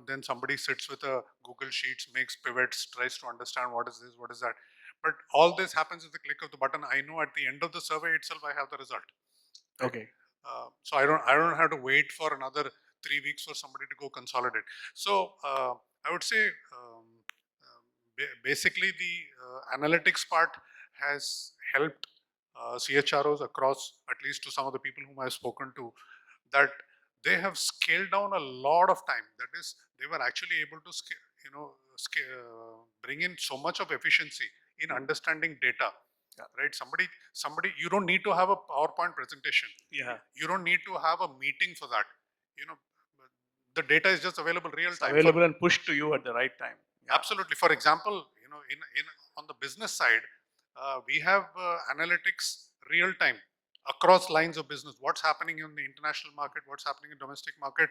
then somebody sits with a Google Sheets, makes pivots, tries to understand what is this, what is that. But all this happens with the click of the button. I know at the end of the survey itself, I have the result. Right? Okay. So I don't have to wait for another 3 weeks for somebody to go consolidate. So I would say basically the analytics part has helped CHROs across, at least to some of the people whom I've spoken to, that they have scaled down a lot of time. That is, they were actually able to bring in so much of efficiency in understanding data. Yeah. Right? Somebody, you don't need to have a PowerPoint presentation. Yeah. You don't need to have a meeting for that. The data is just available real time. Available and pushed to you at the right time. Yeah. Absolutely. For example, in on the business side, we have analytics real time across lines of business. What's happening in the international market? What's happening in domestic market?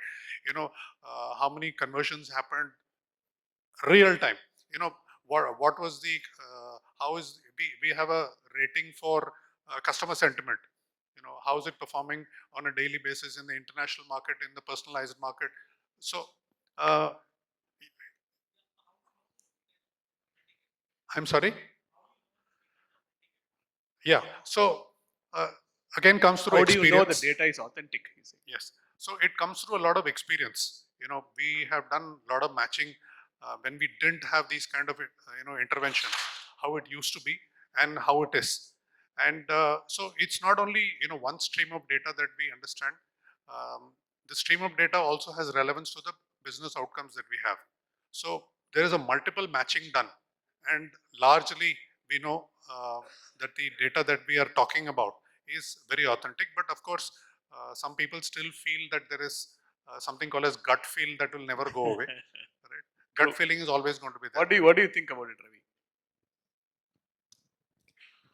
How many conversions happened? Real time. What was the how is we have a rating for customer sentiment. How is it performing on a daily basis in the international market, in the personalized market? So I'm sorry. Yeah. So again, comes through How do you know the experience. data is authentic? You say? Yes. So it comes through a lot of experience. We have done a lot of matching when we didn't have these kind of interventions, how it used to be and how it is. And so it's not only one stream of data that we understand. The stream of data also has relevance to the business outcomes that we have. So there is a multiple matching done, and largely we know that the data that we are talking about is very authentic. But of course, some people still feel that there is something called as gut feel that will never go away. Right? Gut feeling is always going to be there. What do you think about it, Ravi?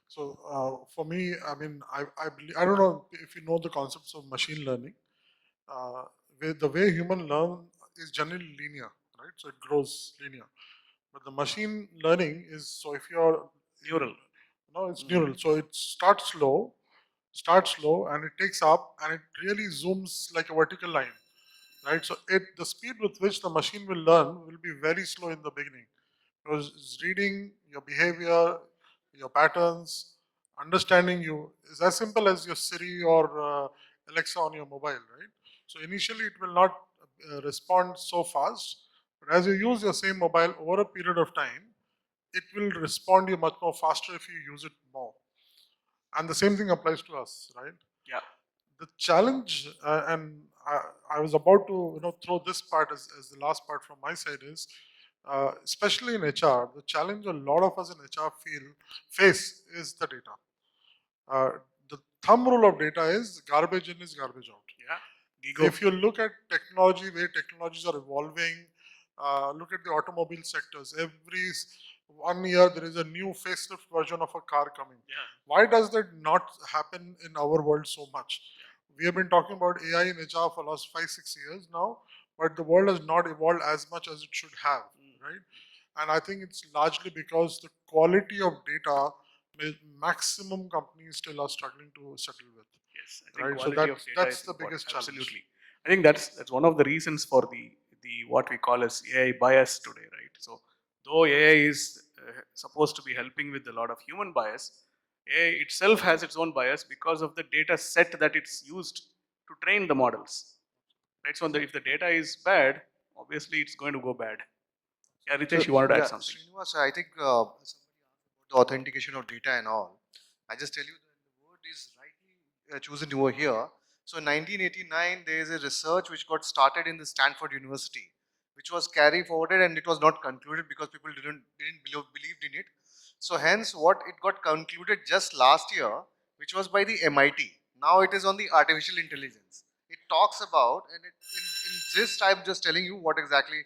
So for me, I mean, I believe, I don't know if you know the concepts of machine learning. the way human learn is generally linear, right? So it grows linear. But the machine learning is, so if you're Neural. no, it's neural. So it starts slow, and it takes up, and it really zooms like a vertical line, right? So the speed with which the machine will learn will be very slow in the beginning, because it's reading your behavior, your patterns, understanding you is as simple as your Siri or Alexa on your mobile, right? So initially it will not respond so fast, but as you use your same mobile over a period of time, it will respond you much more faster if you use it more. And the same thing applies to us, right? Yeah. The challenge, and I was about to throw this part as the last part from my side is, especially in HR, the challenge a lot of us in HR face is the data. Uh, the thumb rule of data is garbage in is garbage out. Yeah. If you look at technology, where technologies are evolving, look at the automobile sectors. Every 1 year there is a new facelift version of a car coming. Yeah. Why does that not happen in our world so much? We have been talking about AI in HR for the last 5-6 years now, but the world has not evolved as much as it should have, right? And I think it's largely because the quality of data, maximum companies still are struggling to settle with. Yes, I think Right, so quality of data that's is the important. biggest challenge. Absolutely. I think that's one of the reasons for the what we call as AI bias today, right? So though AI is supposed to be helping with a lot of human bias, AI itself has its own bias because of the data set that it's used to train the models. Right? So if the data is bad, obviously it's going to go bad. Yeah, Ritesh, you wanted to add something? Srinivasa, I think somebody asked about the authentication of data and all. I just tell you that the word is rightly chosen over here. So in 1989, there is a research which got started in the Stanford University, which was carried forwarded and it was not concluded because people didn't believed in it. So hence, what it got concluded just last year, which was by the MIT. Now it is on the artificial intelligence. It talks about, and in gist, I'm just telling you what exactly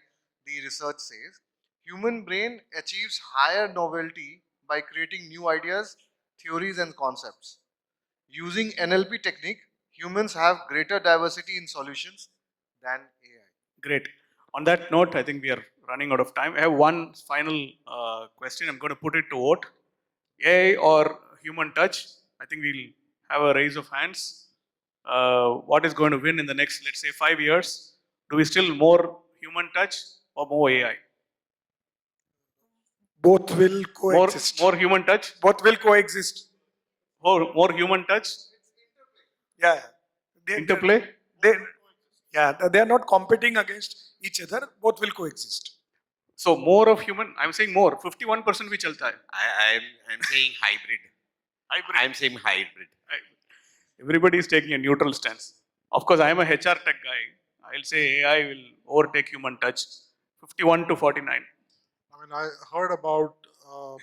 the research says. Human brain achieves higher novelty by creating new ideas, theories and concepts. Using NLP technique, humans have greater diversity in solutions than AI. Great. On that note, I think we are running out of time. I have one final question. I'm going to put it to vote. AI or human touch? I think we'll have a raise of hands. What is going to win in the next, let's say, 5 years? Do we still more human touch or more AI? Both will coexist. More human touch? Both will coexist. More human touch? Yeah. Interplay? They are not competing against each other. Both will coexist. So more of human, I'm saying more. 51% भी चलता है. I'm saying hybrid. Hybrid. I'm saying hybrid. Everybody is taking a neutral stance. Of course, I am a HR tech guy. I'll say AI will overtake human touch. 51 to 49. I mean, I heard about a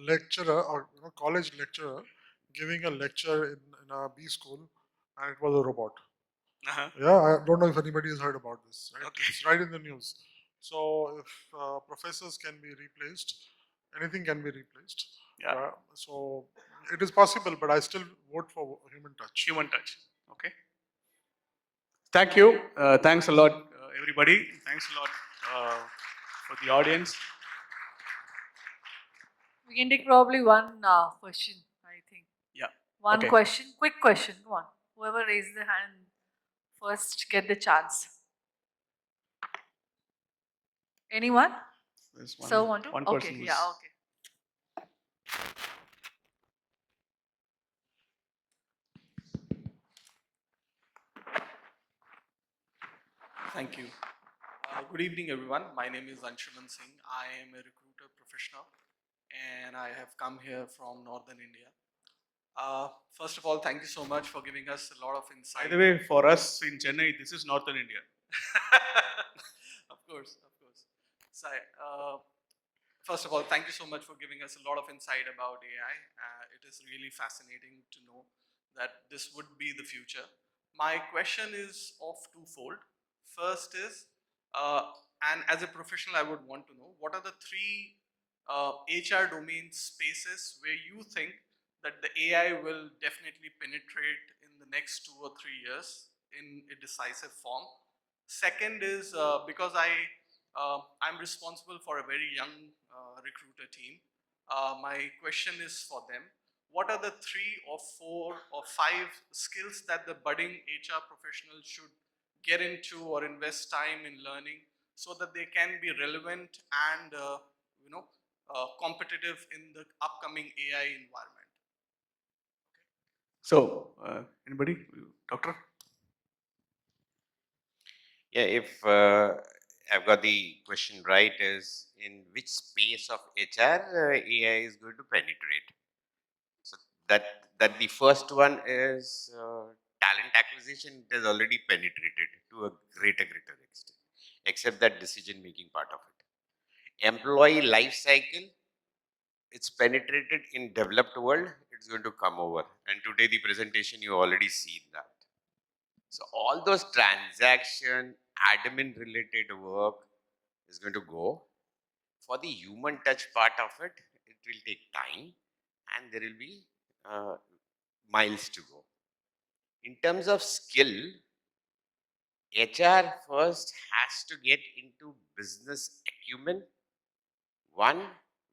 lecturer or college lecturer giving a lecture in a B school, and it was a robot. Uh-huh. Yeah, I don't know if anybody has heard about this. Right? Okay. It's right in the news. So if professors can be replaced, anything can be replaced. Yeah. So it is possible, but I still vote for human touch. Human touch. Okay. Thank you. Thanks a lot, everybody. Thanks a lot for the audience. We can take probably one question, I think. Yeah. One Okay. question, quick question. Go on. Whoever raised the hand first get the chance. Anyone? There's So want to? one Okay, person yeah, okay. Thank you. Good evening, everyone. My name is Anshuman Singh. I am a recruiter professional and I have come here from Northern India. First of all, thank you so much for giving us a lot of insight. By the way, for us in Chennai, this is Northern India. Of course, of course. So, first of all, thank you so much for giving us a lot of insight about AI. It is really fascinating to know that this would be the future. My question is of twofold. First is, and as a professional, I would want to know, what are the three HR domain spaces where you think that the AI will definitely penetrate in the next 2 or 3 years in a decisive form. Second is because I'm responsible for a very young recruiter team. My question is for them. What are the 3 or 4 or 5 skills that the budding HR professional should get into or invest time in learning so that they can be relevant and competitive in the upcoming AI environment? So, anybody? Doctor? Yeah, if I've got the question right, is in which space of HR AI is going to penetrate? So that the first one is talent acquisition. It has already penetrated to a greater extent, except that decision making part of it. Employee life cycle, it's penetrated in developed world. It's going to come over, and today the presentation you already seen that. So all those transaction admin related work is going to go. For the human touch part of it, it will take time, and there will be miles to go. In terms of skill, HR first has to get into business acumen. One,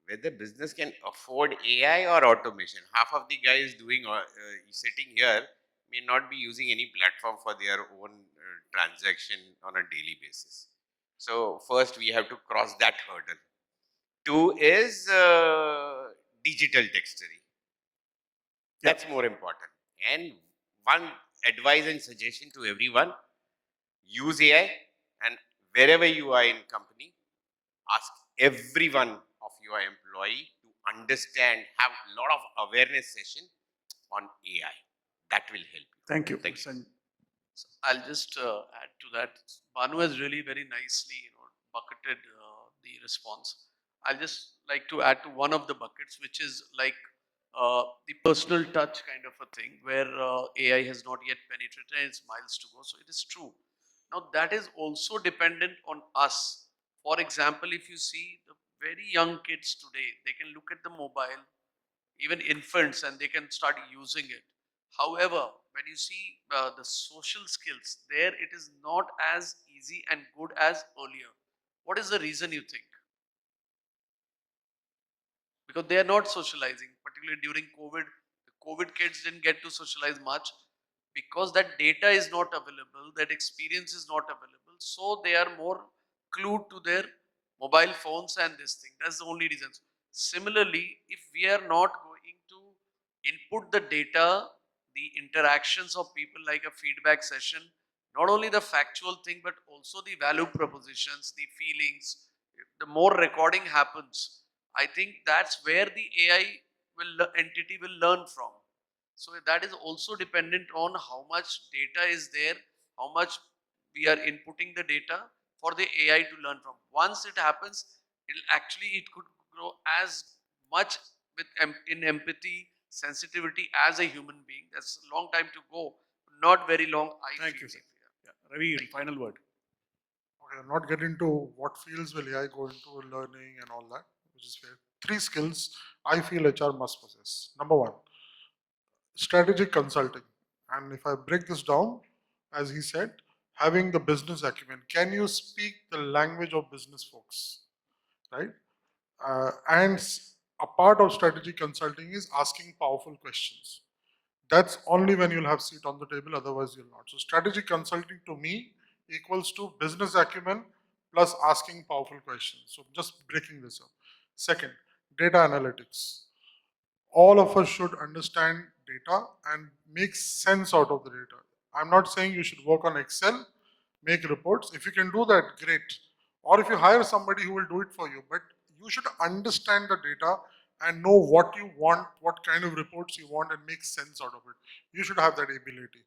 whether business can afford AI or automation. Half of the guys doing sitting here may not be using any platform for their own transaction on a daily basis. So first we have to cross that hurdle. 2 is digital dexterity. That's more important. And one advice and suggestion to everyone, use AI, and wherever you are in company, ask everyone of your employee to understand, have a lot of awareness session on AI. That will help you. Thank you. Thank you. Sanjay. So I'll just add to that. Bhanu has really very nicely, bucketed the response. I'll just like to add to one of the buckets, which is like the personal touch kind of a thing, where AI has not yet penetrated and it's miles to go. So it is true. Now that is also dependent on us. For example, if you see the very young kids today, they can look at the mobile, even infants, and they can start using it. However, when you see the social skills, there it is not as easy and good as earlier. What is the reason you think? Because they are not socializing, particularly during COVID. The COVID kids didn't get to socialize much because that data is not available, that experience is not available. So they are more glued to their mobile phones and this thing. That's the only reason. Similarly, if we are not going to input the data, the interactions of people, like a feedback session, not only the factual thing, but also the value propositions, the feelings, the more recording happens, I think that's where the AI entity will learn from. So that is also dependent on how much data is there, how much we are inputting the data for the AI to learn from. Once it happens, it could grow as much with in empathy, sensitivity as a human being. That's a long time to go. Not very long. Thank you, sir. Yeah. Ravi, final word. Okay, not get into what fields will AI go into learning and all that, which is fair. 3 skills I feel HR must possess. Number 1, strategic consulting. And if I break this down, as he said, having the business acumen. Can you speak the language of business folks, right? And a part of strategic consulting is asking powerful questions. That's only when you'll have seat on the table, otherwise you'll not. So strategic consulting to me equals to business acumen plus asking powerful questions. So just breaking this up. Second, data analytics. All of us should understand data and make sense out of the data. I'm not saying you should work on Excel, make reports. If you can do that, great. Or if you hire somebody who will do it for you, but you should understand the data and know what you want, what kind of reports you want, and make sense out of it. You should have that ability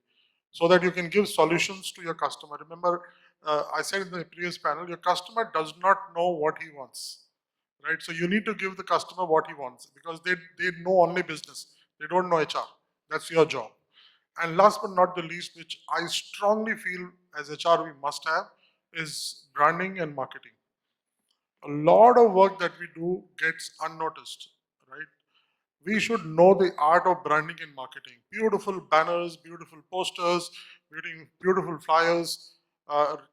so that you can give solutions to your customer. Remember, I said in the previous panel, your customer does not know what he wants, right? So you need to give the customer what he wants because they know only business. They don't know HR. That's your job. And last but not the least, which I strongly feel as HR we must have, is branding and marketing. A lot of work that we do gets unnoticed, right? We should know the art of branding and marketing. Beautiful banners, beautiful posters creating beautiful flyers,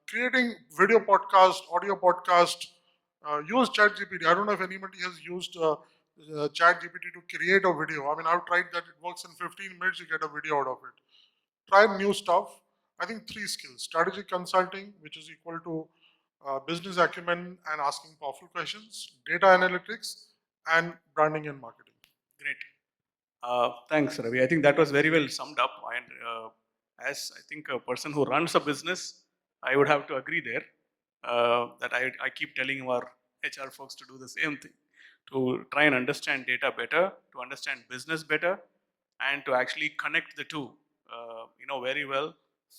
creating video podcast, audio podcast. Use ChatGPT. I don't know if anybody has used ChatGPT to create a video. I mean, I've tried that. It works in 15 minutes. You get a video out of it. Try new stuff. I think 3 skills: strategic consulting, which is equal to business acumen and asking powerful questions; data analytics; and branding and marketing. Great. Thanks, Ravi. I think that was very well summed up. And as I think a person who runs a business, I would have to agree there that I keep telling our HR folks to do the same thing, to try and understand data better, to understand business better, and to actually connect the two, very well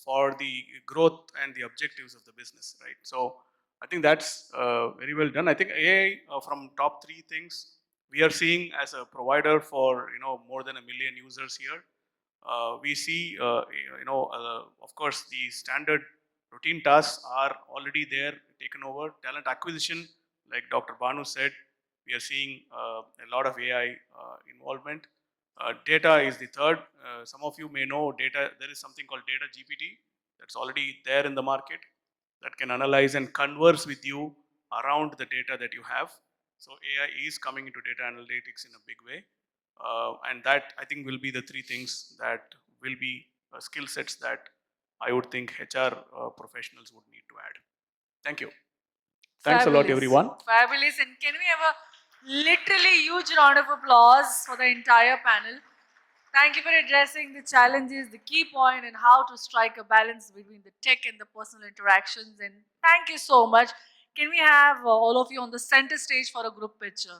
for the growth and the objectives of the business, right? So I think that's very well done. I think AI from top 3 things we are seeing as a provider for more than 1 million users here. We see of course the standard routine tasks are already there, taken over. Talent acquisition, like Dr. Banu said, we are seeing a lot of AI involvement. Data is the third. Some of you may know data. There is something called Data GPT that's already there in the market that can analyze and converse with you around the data that you have. So AI is coming into data analytics in a big way. And that I think will be the 3 things that will be skill sets that I would think HR professionals would need to add. Thank you. Thanks a lot, everyone. Fabulous. And can we have a literally huge round of applause for the entire panel? Thank you for addressing the challenges, the key point, and how to strike a balance between the tech and the personal interactions. And thank you so much. Can we have all of you on the center stage for a group picture?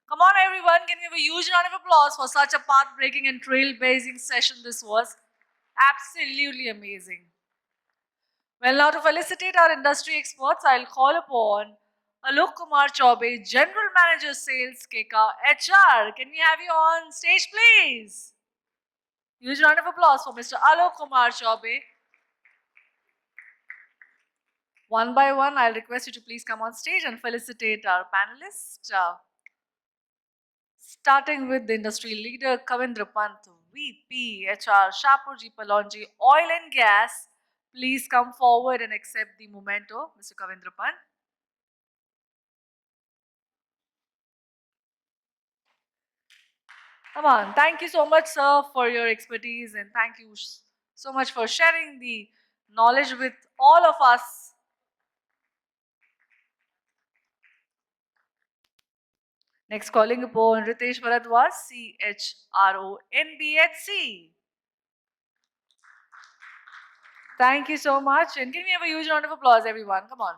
Come on, everyone. Can we have a huge round of applause for such a path-breaking and trailblazing session this was? Absolutely amazing. Well, now to felicitate our industry experts, I'll call upon Kumar Chaube, General Manager Sales, KK HR. Can we have you on stage, please? Huge round of applause for Mr. Kumar Chaube. One by one, I'll request you to please come on stage and felicitate our panelists. Starting with the industry leader, Kavindra, Pant, VP, HR, Shapoorji, Pallonji, Oil and Gas. Please come forward and accept the memento, Mr. Kavindra Pant. Come on. Thank you so much, sir, for your expertise, and thank you so much for sharing the knowledge with all of us. Next, calling upon RITESH Bharatwaj, CHRO, NBHC. Thank you so much. And can we have a huge round of applause, everyone? Come on.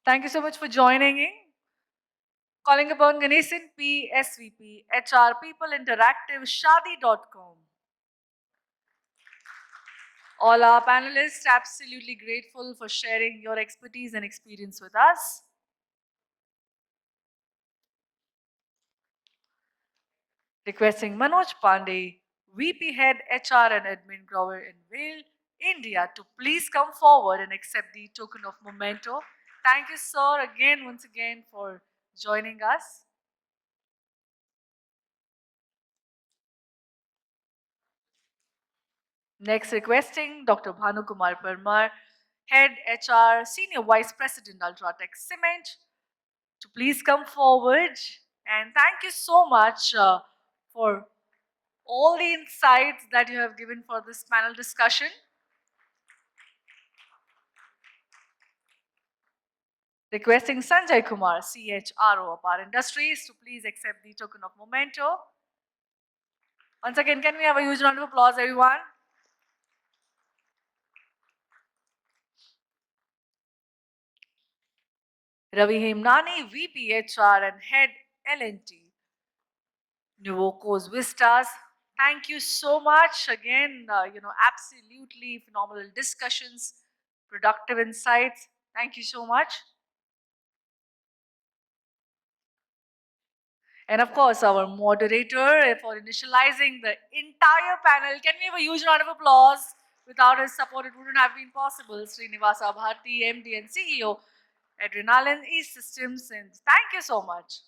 Thank you so much for joining in. Calling upon Ganesan, PSVP, HR, People Interactive, Shadi.com. All our panelists, absolutely grateful for sharing your expertise and experience with us. Requesting Manoj Pandey, VP Head HR and Admin Grauer in Weil, India, to please come forward and accept the token of memento. Thank you, sir, once again, for joining us. Next, requesting Dr. Bhanukumar Parmar, Head HR, Senior Vice President, UltraTech Cement, to please come forward. And thank you so much for all the insights that you have given for this panel discussion. Requesting Sanjay Kumar, CHRO, APAR Industries, to please accept the token of memento. Once again, can we have a huge round of applause, everyone? Ravi Hemnani, VP HR and Head L&T, Nuvoco's Vistas. Thank you so much. Again, absolutely phenomenal discussions, productive insights. Thank you so much. And of course, our moderator for initializing the entire panel. Can we have a huge round of applause? Without his support, it wouldn't have been possible. Srinivasa, Bharathy, MD and CEO, Adrenalin, eSystems. And thank you so much.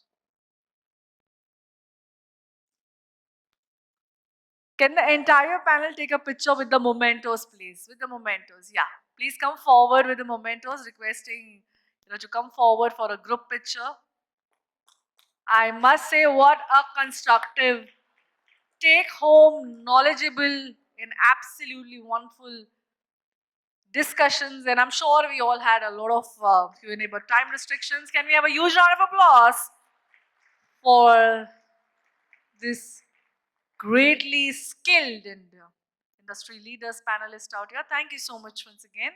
Can the entire panel take a picture with the mementos, please? With the mementos, yeah. Please come forward with the mementos, requesting to come forward for a group picture. I must say, what a constructive, take-home, knowledgeable, and absolutely wonderful discussions. And I'm sure we all had a lot of Q&A, but time restrictions. Can we have a huge round of applause for this greatly skilled and industry leaders panelists out here? Thank you so much once again.